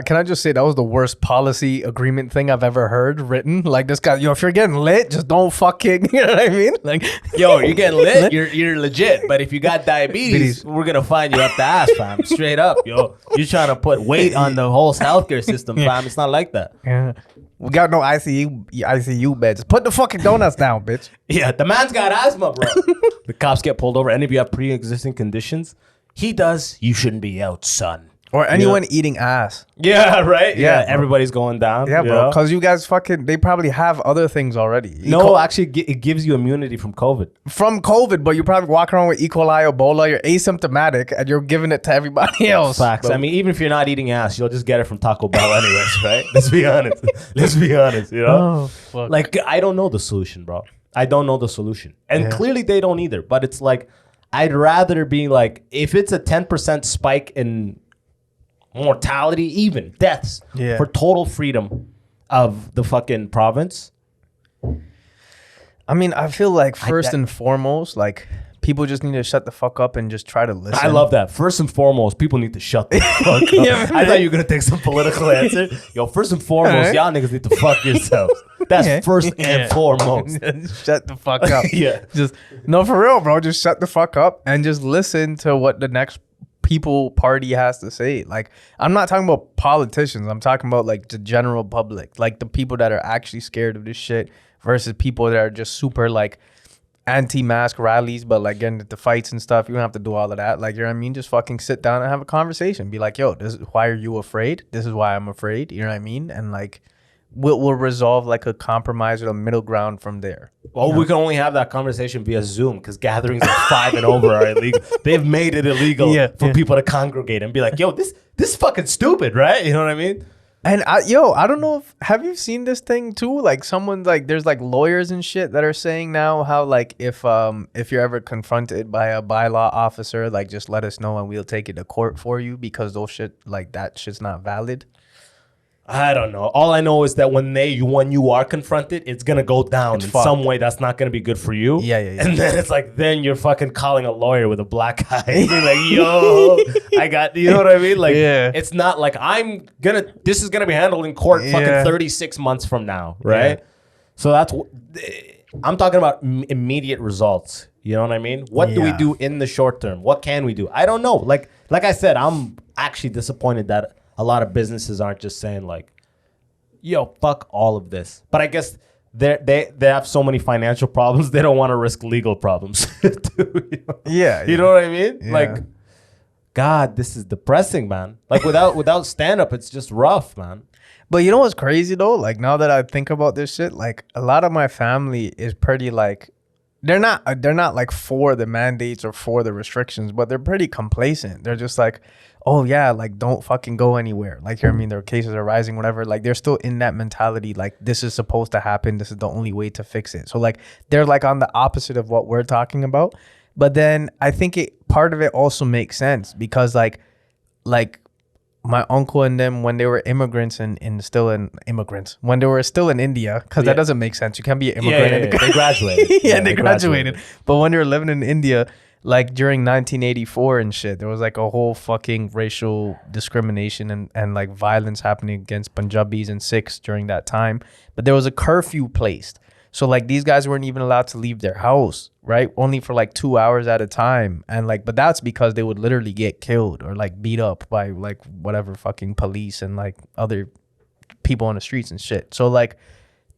Speaker 3: can I just say that was the worst policy agreement thing I've ever heard written? Like this guy, if you're getting lit, just don't fucking, you know what I mean? Like,
Speaker 2: Yo, you're getting lit, you're legit. But if you got diabetes, we're gonna find you up the ass, fam. Straight up, yo. You're trying to put weight on the whole healthcare system, fam. It's not like that.
Speaker 3: yeah. We got no ICU beds. Put the fucking donuts down, bitch.
Speaker 2: Yeah, the man's got asthma, bro. The cops get pulled over. Any of you have pre-existing conditions? He does. You shouldn't be out, son.
Speaker 3: Or anyone eating ass.
Speaker 2: Yeah, right. Yeah,
Speaker 3: bro.
Speaker 2: everybody's going down.
Speaker 3: Yeah,
Speaker 2: you
Speaker 3: bro.
Speaker 2: know?
Speaker 3: Because you guys they probably have other things already.
Speaker 2: No, actually, it gives you immunity from COVID.
Speaker 3: From COVID, but you're probably walking around with E. coli, Ebola, you're asymptomatic, and you're giving it to everybody else.
Speaker 2: Facts.
Speaker 3: Bro.
Speaker 2: I mean, even if you're not eating ass, you'll just get it from Taco Bell anyways, right? Let's be honest. Let's be honest, you know?
Speaker 3: Oh, fuck.
Speaker 2: Like, I don't know the solution, bro. I don't know the solution. And clearly they don't either. But it's like, I'd rather be like, if it's a 10% spike in mortality, even deaths, for total freedom of the fucking province.
Speaker 3: I mean, I feel like first and foremost, like, people just need to shut the fuck up and just try to listen.
Speaker 2: I love that. First and foremost, people need to shut the fuck up. I thought you were going to take some political answer. Yo, first and foremost, y'all niggas need to fuck yourselves. That's first and foremost.
Speaker 3: Shut the fuck up.
Speaker 2: Yeah.
Speaker 3: Just, no, for real, bro. Just shut the fuck up and just listen to what the next party has to say. Like, I'm not talking about politicians. I'm talking about, like, the general public. Like, the people that are actually scared of this shit versus people that are just super, like, anti-mask rallies, but like getting into fights and stuff. You don't have to do all of that. Like, you know what I mean? Just fucking sit down and have a conversation. Be like, yo, this is why are you afraid? This is why I'm afraid. You know what I mean? And like, we'll resolve like a compromise or a middle ground from there.
Speaker 2: Well, we can only have that conversation via Zoom because gatherings of 5 and over are illegal. They've made it illegal for people to congregate and be like, yo, this is fucking stupid, right? You know what I mean?
Speaker 3: And I don't know have you seen this thing too? Like, someone's like, there's like lawyers and shit that are saying now how like if you're ever confronted by a bylaw officer, like, just let us know and we'll take it to court for you because those shit, like, that shit's not valid.
Speaker 2: I don't know. All I know is that when you are confronted, it's gonna go down in some way that's not gonna be good for you.
Speaker 3: Yeah.
Speaker 2: And then it's like, then you're fucking calling a lawyer with a black eye. You're like, yo, I got, you know what I mean? Like, it's not like this is gonna be handled in court fucking 36 months from now, right? Yeah. So I'm talking about immediate results. You know what I mean? What do we do in the short term? What can we do? I don't know. Like I said, I'm actually disappointed that a lot of businesses aren't just saying like, yo, fuck all of this. But I guess they have so many financial problems, they don't want to risk legal problems. Too, you know? Yeah. You know what I mean? Yeah. Like, God, this is depressing, man. Like, without stand-up, it's just rough, man.
Speaker 3: But you know what's crazy, though? Like, now that I think about this shit, like, a lot of my family is pretty, like, they're not like for the mandates or for the restrictions, but they're pretty complacent. They're just like, oh yeah, like, don't fucking go anywhere. Like, you know what I mean? Their cases are rising, whatever. Like, they're still in that mentality. Like, this is supposed to happen. This is the only way to fix it. So like, they're like on the opposite of what we're talking about. But then I think part of it also makes sense because like my uncle and them, when they were immigrants when they were still in India, because that doesn't make sense. You can't be an immigrant.
Speaker 2: They graduated.
Speaker 3: They graduated. But when they were living in India, like during 1984 and shit, there was like a whole fucking racial discrimination and like violence happening against Punjabis and Sikhs during that time. But there was a curfew placed. So like these guys weren't even allowed to leave their house, right? Only for like 2 hours at a time. And like, but that's because they would literally get killed or like beat up by like whatever fucking police and like other people on the streets and shit. So like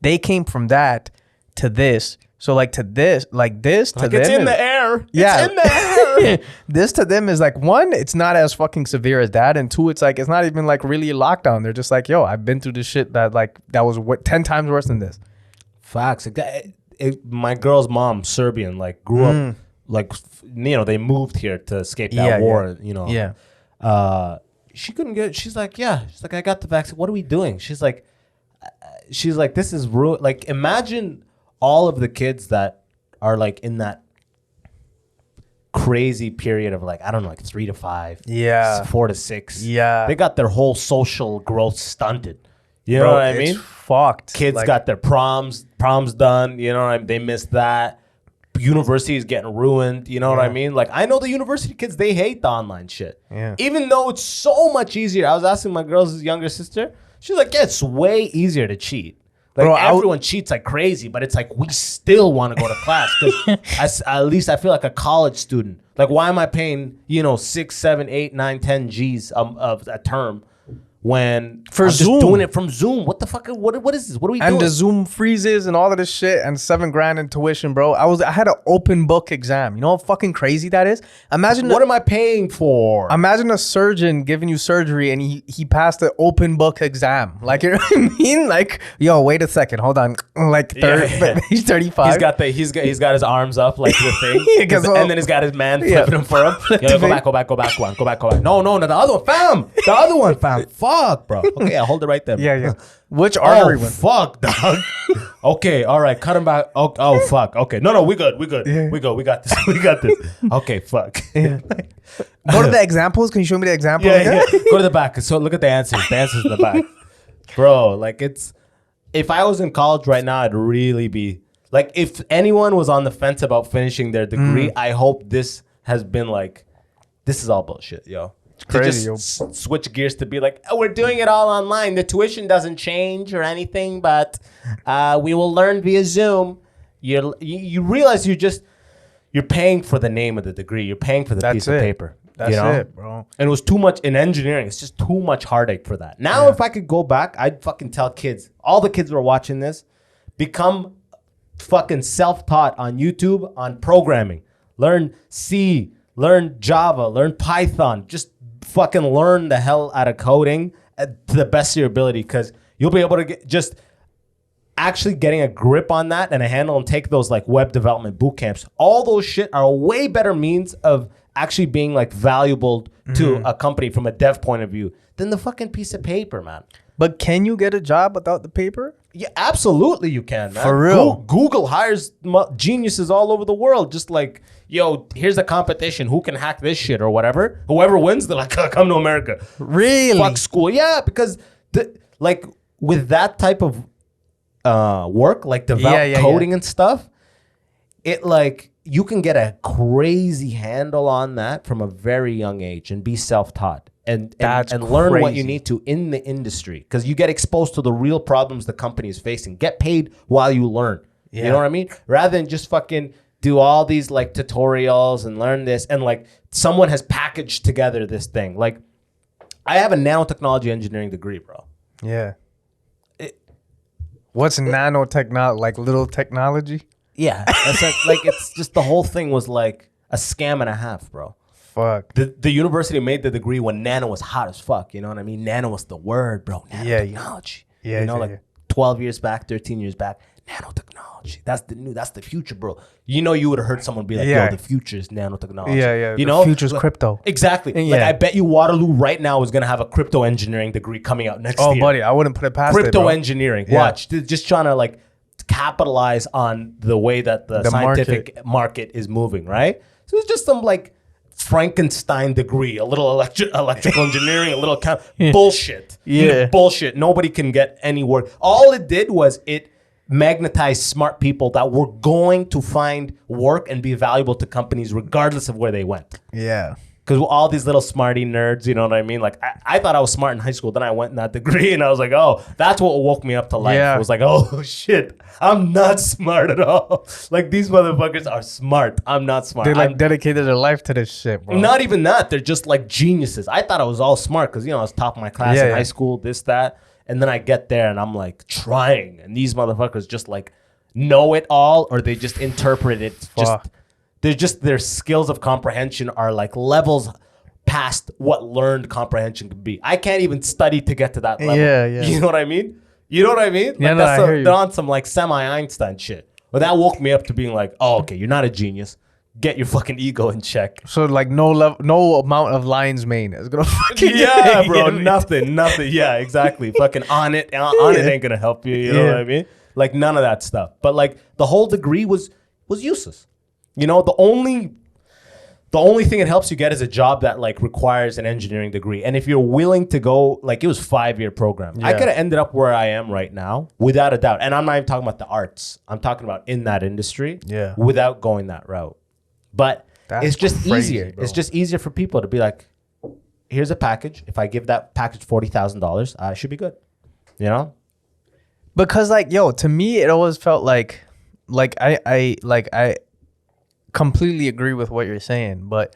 Speaker 3: they came from that to this. So like to this, like this to
Speaker 2: like
Speaker 3: them.
Speaker 2: It's in the air.
Speaker 3: Yeah.
Speaker 2: It's in the air.
Speaker 3: This to them is like, one, it's not as fucking severe as that. And two, it's like, it's not even like really a lockdown. They're just like, yo, I've been through this shit that was 10 times worse than this.
Speaker 2: Facts. My girl's mom, Serbian, like grew up, like, you know, they moved here to escape that war, you know.
Speaker 3: Yeah.
Speaker 2: She couldn't get it. She's like, I got the vaccine. What are we doing? She's like, this is like, imagine all of the kids that are like in that crazy period of like, I don't know, like 3 to 5, 4 to 6.
Speaker 3: Yeah.
Speaker 2: They got their whole social growth stunted. You know what I mean?
Speaker 3: Fucked.
Speaker 2: Kids got their proms done. You know what I mean? They missed that. University is getting ruined. You know what I mean? Like, I know the university kids, they hate the online shit.
Speaker 3: Yeah.
Speaker 2: Even though it's so much easier. I was asking my girl's younger sister. She's like, yeah, it's way easier to cheat. Like, bro, everyone cheats like crazy, but it's like we still want to go to class because at least I feel like a college student. Like, why am I paying 6, 7, 8, 9, 10 G's of a term when
Speaker 3: For
Speaker 2: I'm
Speaker 3: Zoom.
Speaker 2: just doing it from Zoom. What the fuck? What is this? What are we
Speaker 3: And
Speaker 2: doing?
Speaker 3: the Zoom freezes and all of this shit and $7,000 in tuition, bro. I had an open book exam. You know how fucking crazy that is? Imagine
Speaker 2: What am I paying for?
Speaker 3: Imagine a surgeon giving you surgery and he passed the open book exam. Like, you know what I mean? Like, yo, wait a second, hold on. Like, he's 35.
Speaker 2: He's got his arms up like the thing,
Speaker 3: Yeah,
Speaker 2: and then he's got his man flipping him for him. Yo, go back, one, go back. No, the other one, fam. The other one, fam. Fuck, bro. Okay, I'll hold it right there. Bro.
Speaker 3: Yeah. Which artery
Speaker 2: Oh,
Speaker 3: went?
Speaker 2: fuck, dog. Okay, all right, cut him back. Oh, fuck. Okay, no, we good.
Speaker 3: Yeah.
Speaker 2: We got this. Okay, fuck.
Speaker 3: Yeah. Go to the examples. Can you show me the examples?
Speaker 2: Yeah. Go to the back. So look at the answers. The answers in the back, bro. Like if I was in college right now, I'd really be like, if anyone was on the fence about finishing their degree, I hope this has been like, this is all bullshit, yo.
Speaker 3: Crazy,
Speaker 2: to just switch gears to be like, oh, we're doing it all online. The tuition doesn't change or anything, but we will learn via Zoom. You realize you're paying for the name of the degree. You're paying for the piece of paper.
Speaker 3: That's it, bro.
Speaker 2: And it was too much in engineering. It's just too much heartache for that. Now, if I could go back, I'd fucking tell kids, all the kids who are watching this, become fucking self-taught on YouTube on programming. Learn C, learn Java, learn Python. Just fucking learn the hell out of coding to the best of your ability, because you'll be able to get just actually getting a grip on that and a handle and take those like web development boot camps. All those shit are a way better means of actually being like valuable to a company from a dev point of view than the fucking piece of paper, man.
Speaker 3: But can you get a job without the paper?
Speaker 2: Yeah, absolutely you can, man.
Speaker 3: For real.
Speaker 2: Google hires geniuses all over the world. Just like, yo, here's a competition. Who can hack this shit or whatever? Whoever wins, they're like, come to America.
Speaker 3: Really?
Speaker 2: Fuck school. Yeah, because like with that type of work, like develop coding and stuff, it like you can get a crazy handle on that from a very young age and be self-taught. And learn what you need to in the industry, because you get exposed to the real problems the company is facing. Get paid while you learn. Yeah. You know what I mean? Rather than just fucking do all these like tutorials and learn this, and like someone has packaged together this thing. Like I have a nanotechnology engineering degree, bro.
Speaker 3: Yeah. What's nanotechnology? Like little technology?
Speaker 2: Yeah. It's like it's just the whole thing was like a scam and a half, bro.
Speaker 3: Fuck.
Speaker 2: The university made the degree when nano was hot as fuck. You know what I mean? Nano was the word, bro. Nanotechnology.
Speaker 3: Yeah.
Speaker 2: You know, 12 years back, 13 years back, nanotechnology. That's the future, bro. You know, you would have heard someone be like, yo, the future is nanotechnology.
Speaker 3: Yeah.
Speaker 2: You know?
Speaker 3: The future's crypto.
Speaker 2: Exactly.
Speaker 3: Yeah.
Speaker 2: Like, I bet you Waterloo right now is going to have a crypto engineering degree coming out next year.
Speaker 3: Oh, buddy, I wouldn't put it past
Speaker 2: Crypto
Speaker 3: it, bro.
Speaker 2: engineering. Watch. They're just trying to like capitalize on the way that the scientific market is moving, right? So it's just some like Frankenstein degree, a little electrical engineering, a little bullshit.
Speaker 3: Yeah.
Speaker 2: Bullshit. Nobody can get any work. All it did was it magnetized smart people that were going to find work and be valuable to companies regardless of where they went.
Speaker 3: Yeah.
Speaker 2: Because all these little smarty nerds, you know what I mean? Like, I thought I was smart in high school. Then I went in that degree and I was like, oh, that's what woke me up to life.
Speaker 3: Yeah.
Speaker 2: I was like, oh, shit, I'm not smart at all. Like, these motherfuckers are smart. I'm not smart.
Speaker 3: They like dedicated their life to this shit, bro.
Speaker 2: Not even that. They're just like geniuses. I thought I was all smart because, you know, I was top of my class in high school, this, that. And then I get there and I'm like trying. And these motherfuckers just like know it all, or they just interpret it. Their skills of comprehension are like levels past what learned comprehension could be. I can't even study to get to that level.
Speaker 3: Yeah.
Speaker 2: You know what I mean? Like they're on some like semi-Einstein shit. But that woke me up to being like, oh, okay, you're not a genius. Get your fucking ego in check.
Speaker 3: So like no amount of lion's mane is gonna fucking
Speaker 2: bro, nothing. Yeah, exactly. Fucking on it ain't gonna help you. You know what I mean? Like none of that stuff. But like the whole degree was useless. You know, the only thing it helps you get is a job that like requires an engineering degree. And if you're willing to go, like it was 5-year program. I could have ended up where I am right now without a doubt. And I'm not even talking about the arts. I'm talking about in that industry without going that route. But it's just easier. Bro. It's just easier for people to be like, here's a package. If I give that package $40,000, I should be good. You know?
Speaker 3: Because like, yo, to me, it always felt like I completely agree with what you're saying, but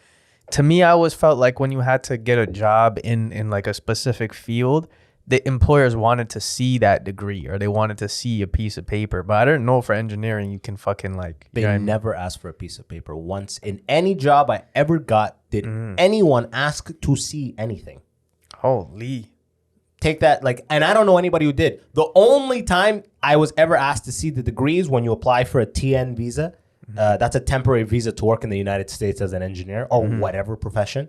Speaker 3: to me, I always felt like when you had to get a job in like a specific field, the employers wanted to see that degree or they wanted to see a piece of paper. But I didn't know for engineering you can fucking like.
Speaker 2: They never asked for a piece of paper once in any job I ever got. Did anyone ask to see anything?
Speaker 3: Holy.
Speaker 2: Take that, like, and I don't know anybody who did. The only time I was ever asked to see the degree is when you apply for a TN visa. That's a temporary visa to work in the United States as an engineer or whatever profession.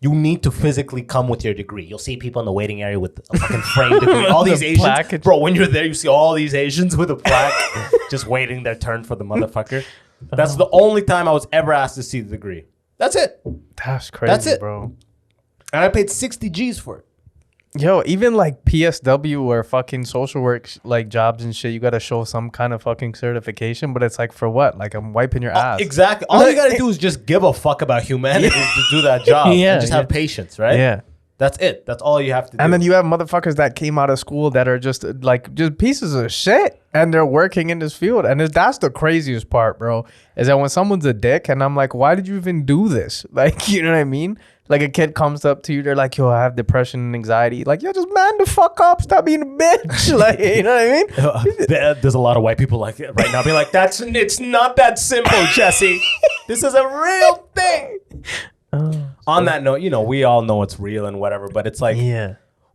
Speaker 2: You need to physically come with your degree. You'll see people in the waiting area with a fucking framed degree. All these Asians. Plaque. Bro, when you're there, you see all these Asians with a plaque just waiting their turn for the motherfucker. That's the only time I was ever asked to see the degree. That's it.
Speaker 3: That's crazy,
Speaker 2: That's it,
Speaker 3: bro.
Speaker 2: And I paid 60 G's for it.
Speaker 3: Yo, even like PSW or fucking social work like jobs and shit, you gotta show some kind of fucking certification, but it's like for what? Like I'm wiping your ass.
Speaker 2: Exactly. All you gotta do is just give a fuck about humanity to do that job. And just have patience, right?
Speaker 3: Yeah.
Speaker 2: That's it. That's all you have to do.
Speaker 3: And then you have motherfuckers that came out of school that are just like just pieces of shit and they're working in this field. And that's the craziest part, bro, is that when someone's a dick and I'm like, why did you even do this? Like, you know what I mean? Like a kid comes up to you, they're like, yo, I have depression and anxiety. Like, yo, just man the fuck up. Stop being a bitch. Like, you know what I mean?
Speaker 2: There's a lot of white people like it right now being like, it's not that simple, Jesse. This is a real thing. On that note, you know, we all know it's real and whatever, but it's like,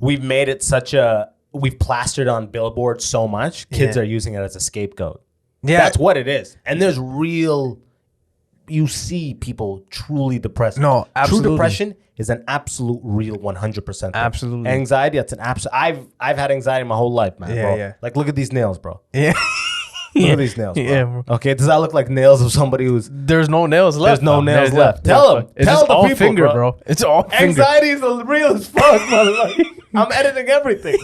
Speaker 2: we've made it we've plastered on billboards so much, kids are using it as a scapegoat. Yeah. That's what it is. And there's you see people truly depressed.
Speaker 3: No, absolutely.
Speaker 2: True depression is an absolute real 100% thing.
Speaker 3: Absolutely.
Speaker 2: Anxiety, that's an absolute. I've had anxiety my whole life, man, bro. Yeah. Like, look at these nails, bro.
Speaker 3: Yeah.
Speaker 2: Look at these nails, bro.
Speaker 3: Yeah, bro.
Speaker 2: Okay, does that look like nails of somebody who's...
Speaker 3: There's no nails left.
Speaker 2: There's no nails left. Tell them.
Speaker 3: It's
Speaker 2: Tell
Speaker 3: just
Speaker 2: the
Speaker 3: all
Speaker 2: people,
Speaker 3: finger, bro. It's all finger.
Speaker 2: Anxiety is real as fuck, motherfucker. I'm editing everything.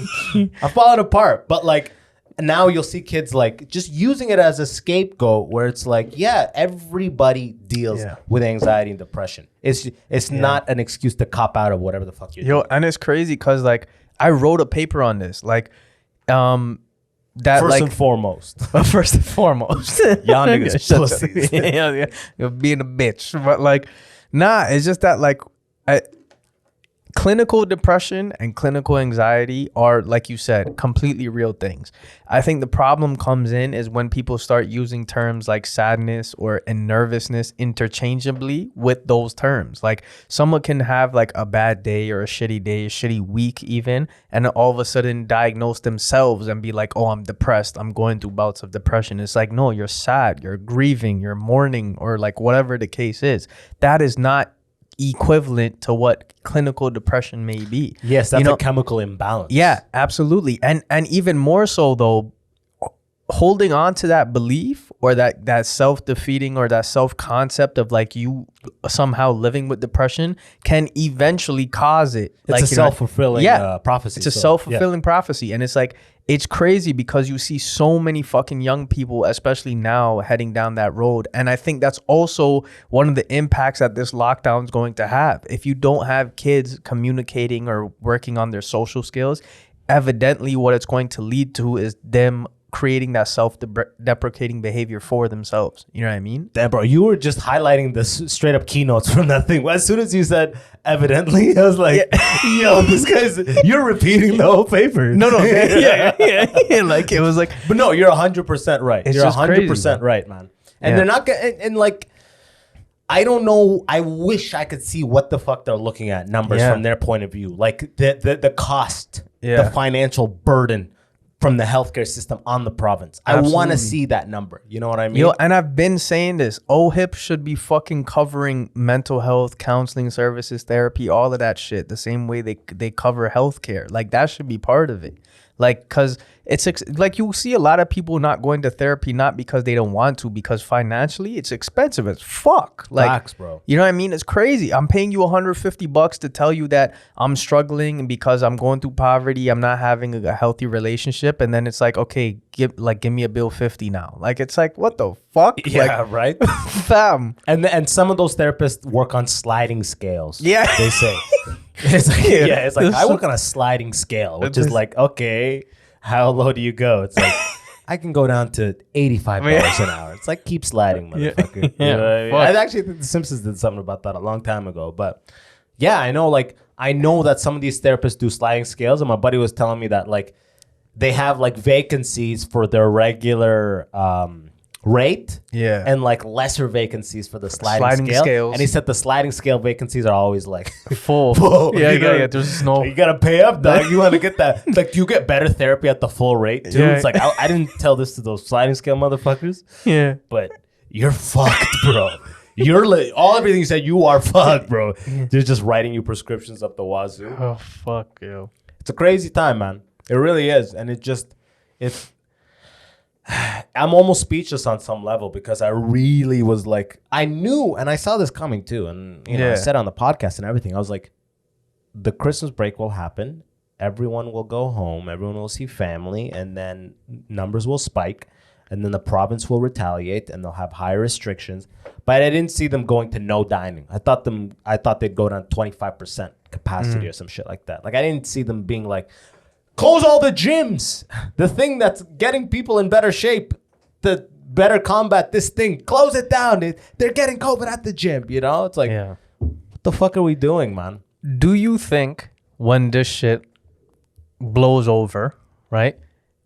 Speaker 2: I'm falling apart. But like, now you'll see kids like just using it as a scapegoat where it's like, yeah, everybody deals with anxiety and depression. It's not an excuse to cop out of whatever the fuck you're doing.
Speaker 3: And it's crazy because like I wrote a paper on this. Like, that
Speaker 2: first and foremost.
Speaker 3: First and foremost.
Speaker 2: Y'all niggas pussies.
Speaker 3: Yeah. You're being a bitch. But like, nah, it's just that like clinical depression and clinical anxiety are, like you said, completely real things. I think the problem comes in is when people start using terms like sadness and nervousness interchangeably with those terms. Like someone can have like a bad day or a shitty week even, and then all of a sudden diagnose themselves and be like, oh, I'm depressed. I'm going through bouts of depression. It's like, no, you're sad, you're grieving, you're mourning, or like whatever the case is. That is not equivalent to what clinical depression may be.
Speaker 2: Yes, that's a chemical imbalance.
Speaker 3: Yeah, absolutely. And even more so though, holding on to that belief or that self-defeating or that self-concept of like you somehow living with depression can eventually cause it.
Speaker 2: It's
Speaker 3: like
Speaker 2: a self-fulfilling prophecy.
Speaker 3: It's a self-fulfilling prophecy. And it's like, it's crazy because you see so many fucking young people, especially now, heading down that road. And I think that's also one of the impacts that this lockdown is going to have. If you don't have kids communicating or working on their social skills, evidently what it's going to lead to is them creating that self-deprecating behavior for themselves. You know what I mean?
Speaker 2: Damn, bro, you were just highlighting the straight up keynotes from that thing. As soon as you said evidently, I was like, yo, this guy's, you're repeating the whole paper.
Speaker 3: No. Yeah. Like, it was like,
Speaker 2: but no, you're 100% right.
Speaker 3: It's
Speaker 2: you're
Speaker 3: just
Speaker 2: 100%
Speaker 3: crazy,
Speaker 2: right, man. And they're not gonna, and like, I don't know. I wish I could see what the fuck they're looking at numbers from their point of view. Like the cost, the financial burden from the healthcare system on the province.
Speaker 3: Absolutely.
Speaker 2: I want to see that number. You know what I mean?
Speaker 3: Yo, and I've been saying this. OHIP should be fucking covering mental health, counseling services, therapy, all of that shit. The same way they cover healthcare. Like that should be part of it. Like, cause it's like you see a lot of people not going to therapy, not because they don't want to, because financially it's expensive as fuck. Like,
Speaker 2: facts, bro.
Speaker 3: You know what I mean? It's crazy. I'm paying you $150 to tell you that I'm struggling and because I'm going through poverty, I'm not having a healthy relationship. And then it's like, okay, give me a bill 50 now. Like, it's like, what the fuck?
Speaker 2: Yeah,
Speaker 3: like,
Speaker 2: right.
Speaker 3: Fam.
Speaker 2: And some of those therapists work on sliding scales.
Speaker 3: Yeah.
Speaker 2: They say. It's like I work on a sliding scale, which is like, okay, how low do you go? It's like, I can go down to $85 an hour. It's like, keep sliding, motherfucker.
Speaker 3: Yeah.
Speaker 2: You know what I mean?
Speaker 3: Fuck.
Speaker 2: I actually think The Simpsons did something about that a long time ago. But yeah, I know that some of these therapists do sliding scales, and my buddy was telling me that like they have like vacancies for their regular rate, and like lesser vacancies for the sliding scale.
Speaker 3: Scales.
Speaker 2: And he said the sliding scale vacancies are always like
Speaker 3: full.
Speaker 2: You know?
Speaker 3: There's no.
Speaker 2: You gotta pay up, dog. You want to get that? Like, you get better therapy at the full rate too.
Speaker 3: Yeah.
Speaker 2: It's like I didn't tell this to those sliding scale motherfuckers,
Speaker 3: Yeah.
Speaker 2: but you're fucked, bro. You're everything you said. You are fucked, bro. They're just writing you prescriptions up the wazoo.
Speaker 3: Oh fuck you.
Speaker 2: It's a crazy time, man. It really is, and I'm almost speechless on some level because I really was like, I knew, and I saw this coming too, and I said on the podcast and everything, I was like, the Christmas break will happen, everyone will go home, everyone will see family, and then numbers will spike, and then the province will retaliate, and they'll have higher restrictions. But I didn't see them going to no dining. I thought they'd go down 25% capacity or some shit like that. Like, I didn't see them being like, close all the gyms. The thing that's getting people in better shape, to better combat this thing, close it down. They're getting COVID at the gym, you know? It's like, what the fuck are we doing, man?
Speaker 3: Do you think when this shit blows over, right,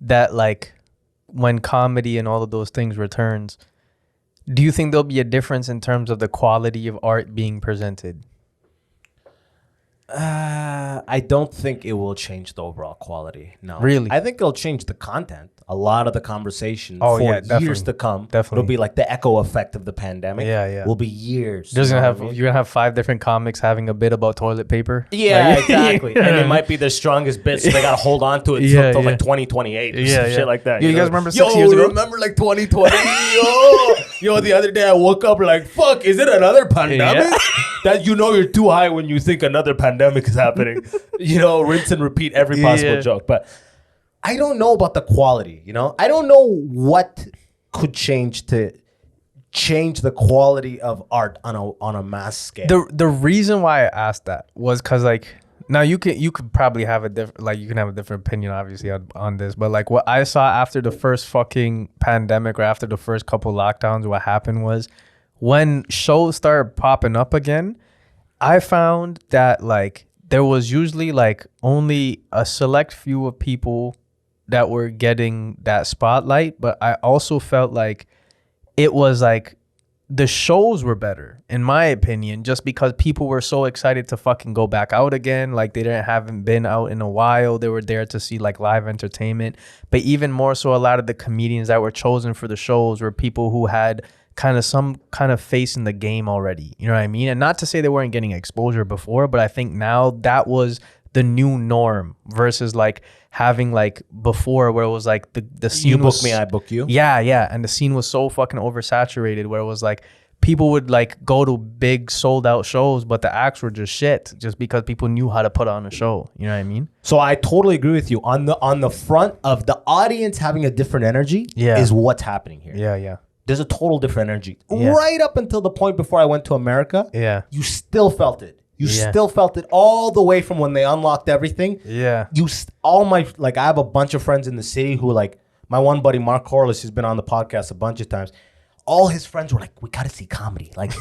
Speaker 3: that like when comedy and all of those things returns, do you think there'll be a difference in terms of the quality of art being presented?
Speaker 2: I don't think it will change the overall quality. No.
Speaker 3: Really?
Speaker 2: I think it'll change the content. A lot of the conversation
Speaker 3: Oh,
Speaker 2: for
Speaker 3: yeah,
Speaker 2: years
Speaker 3: definitely.
Speaker 2: to come.
Speaker 3: Definitely.
Speaker 2: It'll be like the echo effect of the pandemic.
Speaker 3: Yeah.
Speaker 2: Will be years.
Speaker 3: There's
Speaker 2: you know
Speaker 3: gonna
Speaker 2: what
Speaker 3: have
Speaker 2: I mean?
Speaker 3: you're gonna have 5 different comics having a bit about toilet paper.
Speaker 2: Yeah,
Speaker 3: Like-
Speaker 2: exactly. And it might be their strongest bit, so they gotta hold on to it until like 2028 or some shit like that.
Speaker 3: You
Speaker 2: know?
Speaker 3: guys remember 6 years ago?
Speaker 2: Remember like 2020? Yo, the other day I woke up like, fuck, is it another pandemic? That you're too high when you think another pandemic is happening. Rinse and repeat every possible joke. But I don't know about the quality, I don't know what could change to change the quality of art on a mass scale.
Speaker 3: The reason why I asked that was because like now you could probably have a different opinion obviously on this, but like what I saw after the first fucking pandemic or after the first couple lockdowns, what happened was when shows started popping up again, I found that like there was usually like only a select few of people that were getting that spotlight, but I also felt like it was like the shows were better, in my opinion, just because people were so excited to fucking go back out again. Like they haven't been out in a while. They were there to see like live entertainment. But even more so, a lot of the comedians that were chosen for the shows were people who had kind of some kind of face in the game already. You know what I mean? And not to say they weren't getting exposure before, but I think now that was the new norm versus like having like before where it was like the scene
Speaker 2: You book
Speaker 3: was,
Speaker 2: me, I book you.
Speaker 3: yeah, and the scene was so fucking oversaturated where it was like people would like go to big sold out shows, but the acts were just shit just because people knew how to put on a show. You know what I mean?
Speaker 2: So I totally agree with you. On the front of the audience having a different energy is what's happening here.
Speaker 3: Yeah.
Speaker 2: There's a total different energy.
Speaker 3: Yeah.
Speaker 2: Right up until the point before I went to America,
Speaker 3: Yeah.
Speaker 2: you still felt it. You
Speaker 3: Yeah.
Speaker 2: still felt it all the way from when they unlocked everything.
Speaker 3: Yeah.
Speaker 2: I have a bunch of friends in the city who like, my one buddy, Mark Corliss, who's been on the podcast a bunch of times. All his friends were like, we gotta see comedy. Like,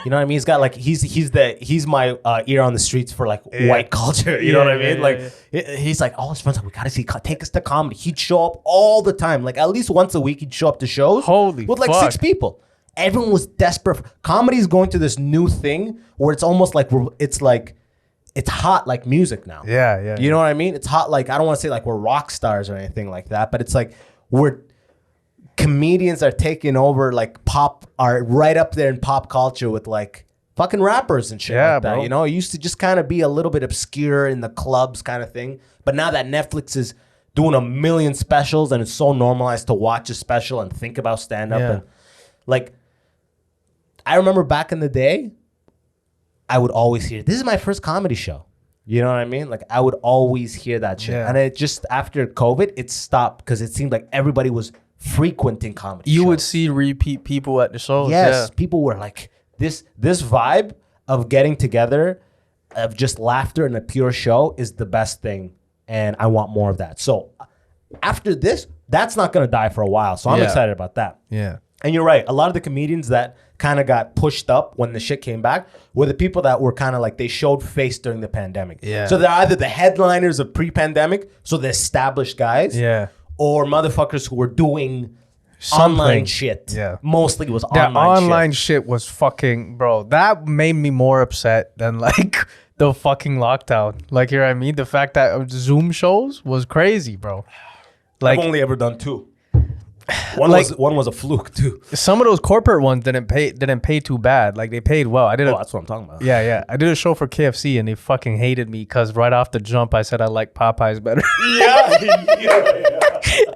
Speaker 2: you know what I mean? He's got like, he's my ear on the streets for like white culture. You know what I mean? He's like, all his friends are like, we gotta see, take us to comedy. He'd show up all the time. Like at least once a week, he'd show up to shows.
Speaker 3: Holy
Speaker 2: with like
Speaker 3: fuck.
Speaker 2: 6 people. Everyone was desperate. Comedy is going to this new thing where it's almost like it's hot like music now.
Speaker 3: Yeah.
Speaker 2: You know what I mean? It's hot like, I don't want to say like we're rock stars or anything like that, but it's like comedians are taking over like pop, are right up there in pop culture with like fucking rappers and shit like that.
Speaker 3: bro.
Speaker 2: You know, it used to just kind of be a little bit obscure in the clubs kind of thing. But now that Netflix is doing a million specials and it's so normalized to watch a special and think about stand-up and like, I remember back in the day, I would always hear, this is my first comedy show. You know what I mean? Like I would always hear that shit.
Speaker 3: Yeah.
Speaker 2: And it just, after COVID, it stopped because it seemed like everybody was frequenting comedy
Speaker 3: You
Speaker 2: shows.
Speaker 3: would see repeat people at the shows.
Speaker 2: Yes, people were like, this vibe of getting together, of just laughter and a pure show is the best thing. And I want more of that. So after this, that's not going to die for a while. So I'm excited about that.
Speaker 3: Yeah.
Speaker 2: And you're right. A lot of the comedians that kind of got pushed up when the shit came back were the people that were kind of like, they showed face during the pandemic.
Speaker 3: Yeah.
Speaker 2: So they're either the headliners of pre-pandemic, so the established guys,
Speaker 3: Yeah.
Speaker 2: or motherfuckers who were doing
Speaker 3: Something.
Speaker 2: online shit.
Speaker 3: Yeah.
Speaker 2: Mostly was
Speaker 3: That
Speaker 2: online
Speaker 3: shit was fucking, bro. That made me more upset than like the fucking lockdown. Like, you know what I mean? The fact that Zoom shows was crazy, bro. Like,
Speaker 2: I've only ever done 2. One was a fluke too.
Speaker 3: some of those corporate ones didn't pay too bad. Like, they paid well. I did
Speaker 2: Oh, that's what I'm talking about.
Speaker 3: yeah. I did a show for KFC and they fucking hated me because right off the jump I said I like Popeyes better.
Speaker 2: Yeah.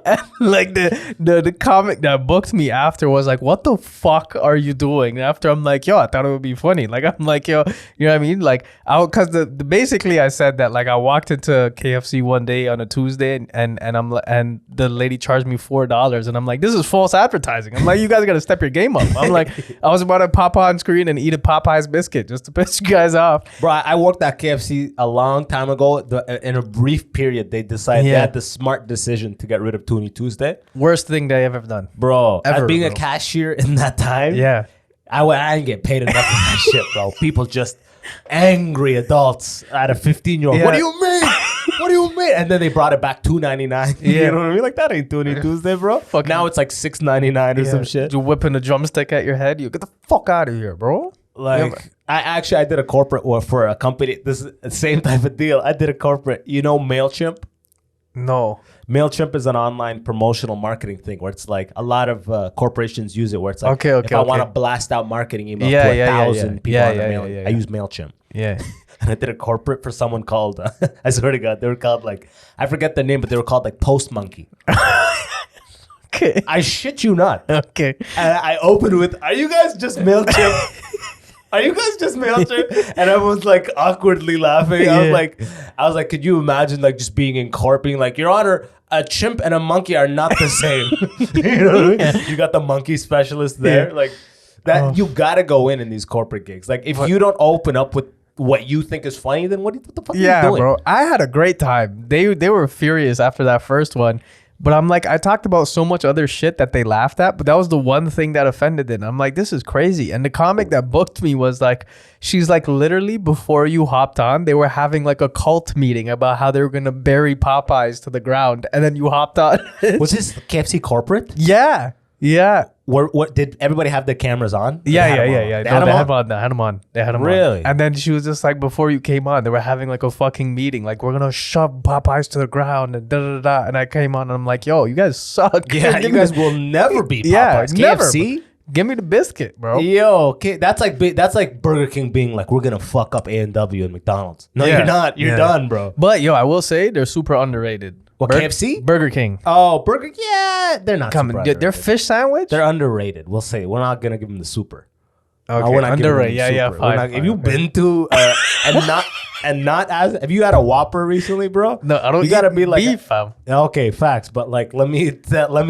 Speaker 3: And like the comic that booked me after was like, what the fuck are you doing? And after I'm like, yo, I thought it would be funny. Like, I'm like, yo, you know what I mean? Like, because basically I said that, like, I walked into KFC one day on a Tuesday and the lady charged me $4 and I'm like, this is false advertising. I'm like, you guys got to step your game up. I'm like, I was about to pop on screen and eat a Popeyes biscuit just to piss you guys off.
Speaker 2: Bro, I worked at KFC a long time ago. In a brief period, they decided they had the smart decision to get rid of Toonie Tuesday.
Speaker 3: Worst thing they ever done.
Speaker 2: Bro,
Speaker 3: Ever,
Speaker 2: being a
Speaker 3: bro.
Speaker 2: cashier in that time,
Speaker 3: Yeah.
Speaker 2: I didn't get paid enough for that shit, bro. People just angry adults at a 15-year-old.
Speaker 3: Yeah.
Speaker 2: What do you mean? What do you mean? And then they brought it back $2.99.
Speaker 3: Yeah.
Speaker 2: You know what I mean? Like, that ain't Toonie Tuesday, bro.
Speaker 3: Fucking-
Speaker 2: Now it's like $6.99 or some shit.
Speaker 3: You whipping a drumstick at your head. You get the fuck out of here, bro.
Speaker 2: Like, I did a corporate work for a company. This is the same type of deal. I did a corporate, MailChimp?
Speaker 3: No.
Speaker 2: MailChimp is an online promotional marketing thing where it's like a lot of corporations use it, where it's like, if I want to blast out marketing emails to 1,000 people on the mail, I use MailChimp.
Speaker 3: Yeah.
Speaker 2: And I did a corporate for someone called, I swear to God, they were called like, I forget the name, but they were called like Post Monkey.
Speaker 3: Okay.
Speaker 2: I shit you not.
Speaker 3: Okay.
Speaker 2: And I opened with, are you guys just MailChimp? Are you guys just MailChimp? And everyone's like awkwardly laughing. I was like, could you imagine like just being in court, being like, Your Honor, a chimp and a monkey are not the same. You know what I mean? You got the monkey specialist there.
Speaker 3: Yeah.
Speaker 2: Like that, you gotta go in these corporate gigs. Like if you don't open up with what you think is funny, then what the fuck are you doing?
Speaker 3: Bro. I had a great time. They were furious after that first one. But I'm like, I talked about so much other shit that they laughed at, but that was the one thing that offended them. I'm like, this is crazy. And the comic that booked me was like, she's like, literally before you hopped on, they were having like a cult meeting about how they were going to bury Popeyes to the ground. And then you hopped on.
Speaker 2: Was this KFC corporate?
Speaker 3: Yeah.
Speaker 2: What did everybody have their cameras on?
Speaker 3: Yeah.
Speaker 2: They had them on?
Speaker 3: They had them
Speaker 2: Really?
Speaker 3: on. And then she was just like, before you came on, they were having like a fucking meeting. Like, we're going to shove Popeyes to the ground and da-da-da. And I came on and I'm like, yo, you guys suck.
Speaker 2: Yeah, you guys will never be Popeyes.
Speaker 3: Never.
Speaker 2: KFC?
Speaker 3: Give me the biscuit, bro.
Speaker 2: Yo, okay, that's like Burger King being like, we're gonna fuck up A&W and McDonald's. No,
Speaker 3: Yeah.
Speaker 2: you're not. You're done, bro.
Speaker 3: But yo, I will say they're super underrated.
Speaker 2: What, KFC?
Speaker 3: Burger King.
Speaker 2: Oh, Burger. Yeah, they're not.
Speaker 3: Come
Speaker 2: super
Speaker 3: on, their
Speaker 2: underrated.
Speaker 3: fish sandwich.
Speaker 2: They're underrated. We'll say we're not gonna give them the super.
Speaker 3: Okay,
Speaker 2: No, we're not giving them
Speaker 3: underrated.
Speaker 2: the
Speaker 3: Yeah,
Speaker 2: super.
Speaker 3: fine.
Speaker 2: Have you been to and not as? Have you had a Whopper recently, bro?
Speaker 3: No, I don't.
Speaker 2: You gotta be like
Speaker 3: beef, fam.
Speaker 2: Okay, facts. But like, let me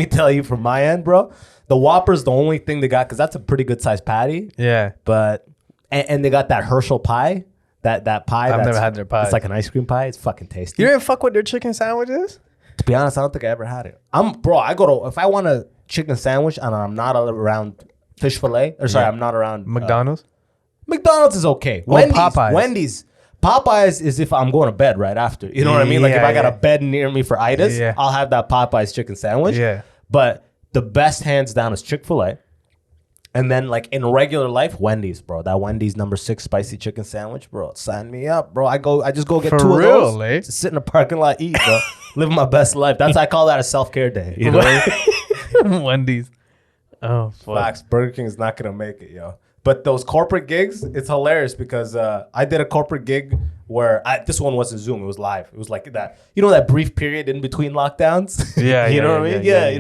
Speaker 2: tell you from my end, bro. The Whopper's the only thing they got because that's a pretty good sized patty.
Speaker 3: Yeah,
Speaker 2: But and they got that Herschel pie. That pie.
Speaker 3: I've never had their pie.
Speaker 2: It's like an ice cream pie. It's fucking tasty.
Speaker 3: you didn't fuck with their chicken sandwiches.
Speaker 2: To be honest, I don't think I ever had it. I go to if I want a chicken sandwich and I'm not around fish fillet. Or sorry, I'm not around
Speaker 3: McDonald's.
Speaker 2: McDonald's is okay.
Speaker 3: Well, Popeyes.
Speaker 2: Popeyes is if I'm going to bed right after. You know what I mean? Like if I got a bed near me for itis, I'll have that Popeyes chicken sandwich.
Speaker 3: Yeah.
Speaker 2: But the best hands down is Chick-fil-A. And then like in regular life, Wendy's, bro. That Wendy's No. 6 spicy chicken sandwich, bro. Sign me up, bro. I just go get
Speaker 3: For
Speaker 2: 2
Speaker 3: real,
Speaker 2: of those.
Speaker 3: eh?
Speaker 2: Just sit in the parking lot, eat, bro. Living my best life. I call that a self-care day. You know what I mean?
Speaker 3: Wendy's. Oh, fuck.
Speaker 2: Facts. Burger King is not gonna make it, yo. But those corporate gigs, it's hilarious because I did a corporate gig where this one wasn't Zoom, it was live. It was like that, that brief period in between lockdowns.
Speaker 3: Yeah,
Speaker 2: you know what I mean? Yeah,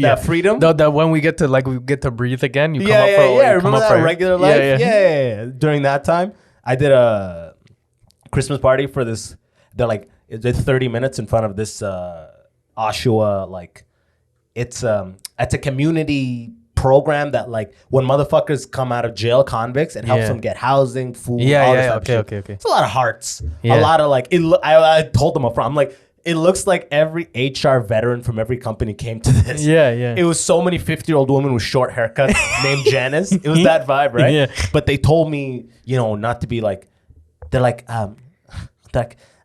Speaker 2: that freedom.
Speaker 3: That when we get to breathe again, you come
Speaker 2: Yeah.
Speaker 3: come
Speaker 2: Remember
Speaker 3: up
Speaker 2: that
Speaker 3: for
Speaker 2: regular life?
Speaker 3: Yeah.
Speaker 2: Yeah. During that time, I did a Christmas party for this. They're like, it's 30 minutes in front of this Oshawa, like it's a community program that like when motherfuckers come out of jail, convicts, it helps them get housing, food, all this type of shit.
Speaker 3: Okay.
Speaker 2: It's a lot of hearts.
Speaker 3: Yeah.
Speaker 2: A lot of like I told them up front, I'm like, it looks like every HR veteran from every company came to this.
Speaker 3: Yeah, yeah.
Speaker 2: It was so many 50-year-old women with short haircuts named Janice. It was that vibe, right?
Speaker 3: Yeah.
Speaker 2: But they told me, not to be like, they're like,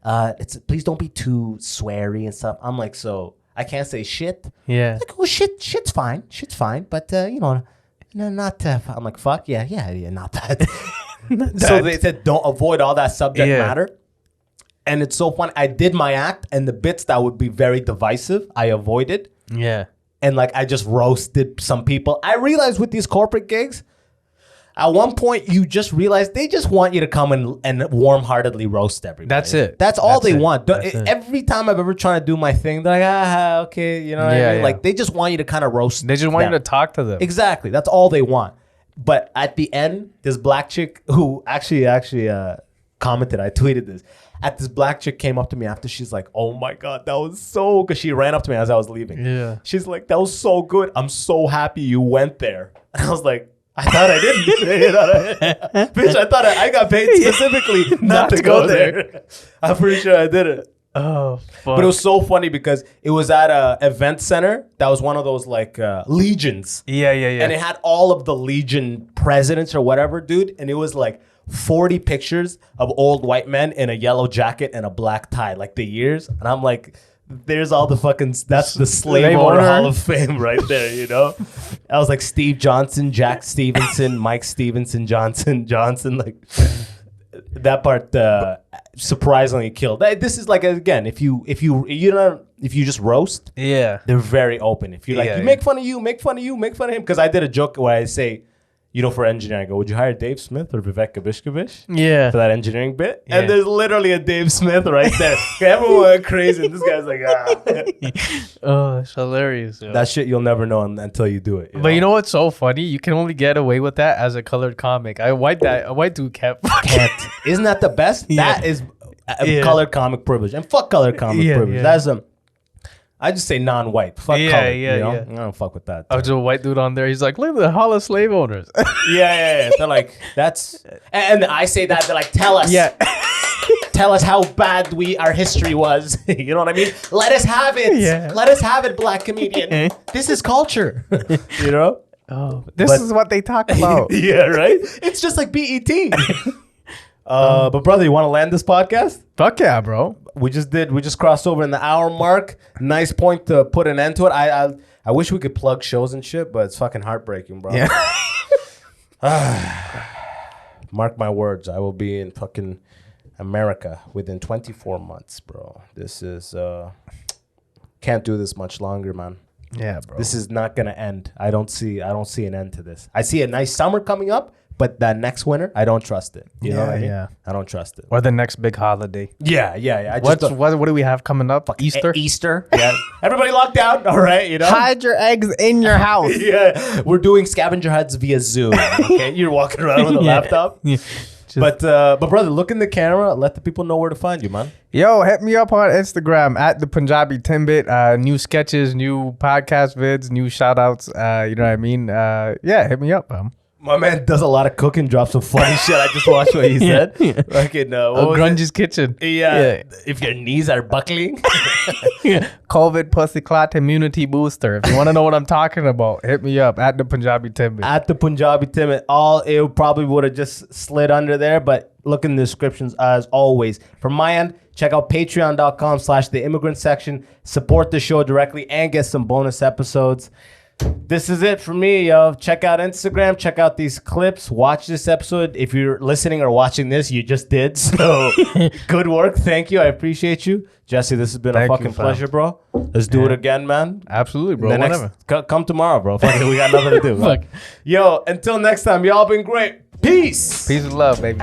Speaker 2: it's please don't be too sweary and stuff. I'm like, so I can't say shit.
Speaker 3: Yeah.
Speaker 2: Like, well, shit's fine, but no, not. I'm like, fuck, yeah, not that. So they said, don't avoid all that subject matter. And it's so fun. I did my act, and the bits that would be very divisive, I avoided.
Speaker 3: Yeah.
Speaker 2: And like, I just roasted some people. I realized with these corporate gigs, at one point, you just realize they just want you to come and warm-heartedly roast everybody.
Speaker 3: That's it.
Speaker 2: That's all they want.
Speaker 3: That's it.
Speaker 2: Every time I've ever tried to do my thing, they're like, okay, you know what I mean? Like, they just want you to kind of roast
Speaker 3: They just want
Speaker 2: them.
Speaker 3: you to talk to them.
Speaker 2: Exactly. That's all they want. But at the end, this black chick who actually commented, I tweeted this. This black chick came up to me after. She's like, oh my God, that was so good. She ran up to me as I was leaving.
Speaker 3: Yeah.
Speaker 2: She's like, that was so good. I'm so happy you went there. And I was like, I thought I didn't. Bitch, I thought I got paid specifically not to go there. I'm pretty sure I did it.
Speaker 3: Oh, fuck.
Speaker 2: But it was so funny because it was at a event center that was one of those like legions.
Speaker 3: Yeah.
Speaker 2: And it had all of the legion presidents or whatever, dude. And it was like 40 pictures of old white men in a yellow jacket and a black tie, like the years. And I'm like, there's all the fucking, that's the slave owner Hall of Fame right there, I was like Steve Johnson, Jack Stevenson, Mike Stevenson, Johnson, like that part surprisingly killed. This is like, again, if you just roast, they're very open. If you're like, make fun of you, make fun of him. Because I did a joke where I say, for engineering, I go, would you hire Dave Smith or Vivek Kabishkovich
Speaker 3: Yeah.
Speaker 2: for that engineering bit?
Speaker 3: Yeah.
Speaker 2: And there's literally a Dave Smith right there. Everyone went crazy. And this guy's like,
Speaker 3: Oh, that's hilarious. Yo.
Speaker 2: That shit you'll never know until you do it.
Speaker 3: But you know what's so funny? You can only get away with that as a colored comic. A white dude can't.
Speaker 2: Isn't that the best?
Speaker 3: Yeah.
Speaker 2: That is colored comic privilege. And fuck colored comic privilege.
Speaker 3: Yeah.
Speaker 2: That's I just say non-white. Fuck color.
Speaker 3: Yeah.
Speaker 2: I don't fuck with that.
Speaker 3: Oh, just a white dude on there. He's like, look at the Hall of Slave Owners.
Speaker 2: Yeah. They're like, that's... And I say that, they're like, tell us.
Speaker 3: Yeah.
Speaker 2: Tell us how bad our history was. You know what I mean? Let us have it.
Speaker 3: Yeah.
Speaker 2: Let us have it, black comedian. This is culture.
Speaker 3: Oh, this is what they talk about.
Speaker 2: Yeah, right? It's just like BET. But brother, you want to land this podcast?
Speaker 3: Fuck yeah, bro.
Speaker 2: We just crossed over in the hour mark. Nice point to put an end to it. I wish we could plug shows and shit, but it's fucking heartbreaking, bro.
Speaker 3: Yeah.
Speaker 2: Mark my words, I will be in fucking America within 24 months, bro. This is can't do this much longer, man.
Speaker 3: Yeah, bro.
Speaker 2: This is not gonna end. I don't see an end to this. I see a nice summer coming up, but that next winter, I don't trust it. You know what I mean?
Speaker 3: Yeah.
Speaker 2: I don't trust it.
Speaker 3: Or the next big holiday.
Speaker 2: Yeah. I just
Speaker 3: What do we have coming up? Easter?
Speaker 2: Easter. Yeah. Everybody locked down. All right.
Speaker 3: Hide your eggs in your house.
Speaker 2: Yeah. We're doing scavenger hunts via Zoom. Okay. You're walking around with a laptop.
Speaker 3: Yeah.
Speaker 2: But brother, look in the camera. Let the people know where to find you, man.
Speaker 3: Yo, hit me up on Instagram at the Punjabi Timbit. New sketches, new podcast vids, new shout outs. You know what I mean? Hit me up, man.
Speaker 2: My man does a lot of cooking, drops some funny shit. I just watched what he said. Fucking
Speaker 3: Grunge's Kitchen.
Speaker 2: Yeah. If your knees are buckling.
Speaker 3: COVID pussy clot immunity booster. If you want to know what I'm talking about, hit me up at the Punjabi Timbit.
Speaker 2: At the Punjabi Timbit. It probably would have just slid under there, but look in the descriptions as always. From my end, check out patreon.com/the Immigrant Section. Support the show directly and get some bonus episodes. This is it for me, yo. Check out Instagram. Check out these clips. Watch this episode. If you're listening or watching this, you just did. So good work. Thank you. I appreciate you. Jesse, this has been a fucking pleasure, bro. Let's do it again, man.
Speaker 3: Absolutely, bro. Whenever.
Speaker 2: Come tomorrow, bro. Fuck it, we got nothing to do. Fuck. Yo, until next time, y'all been great. Peace.
Speaker 3: Peace and love, baby.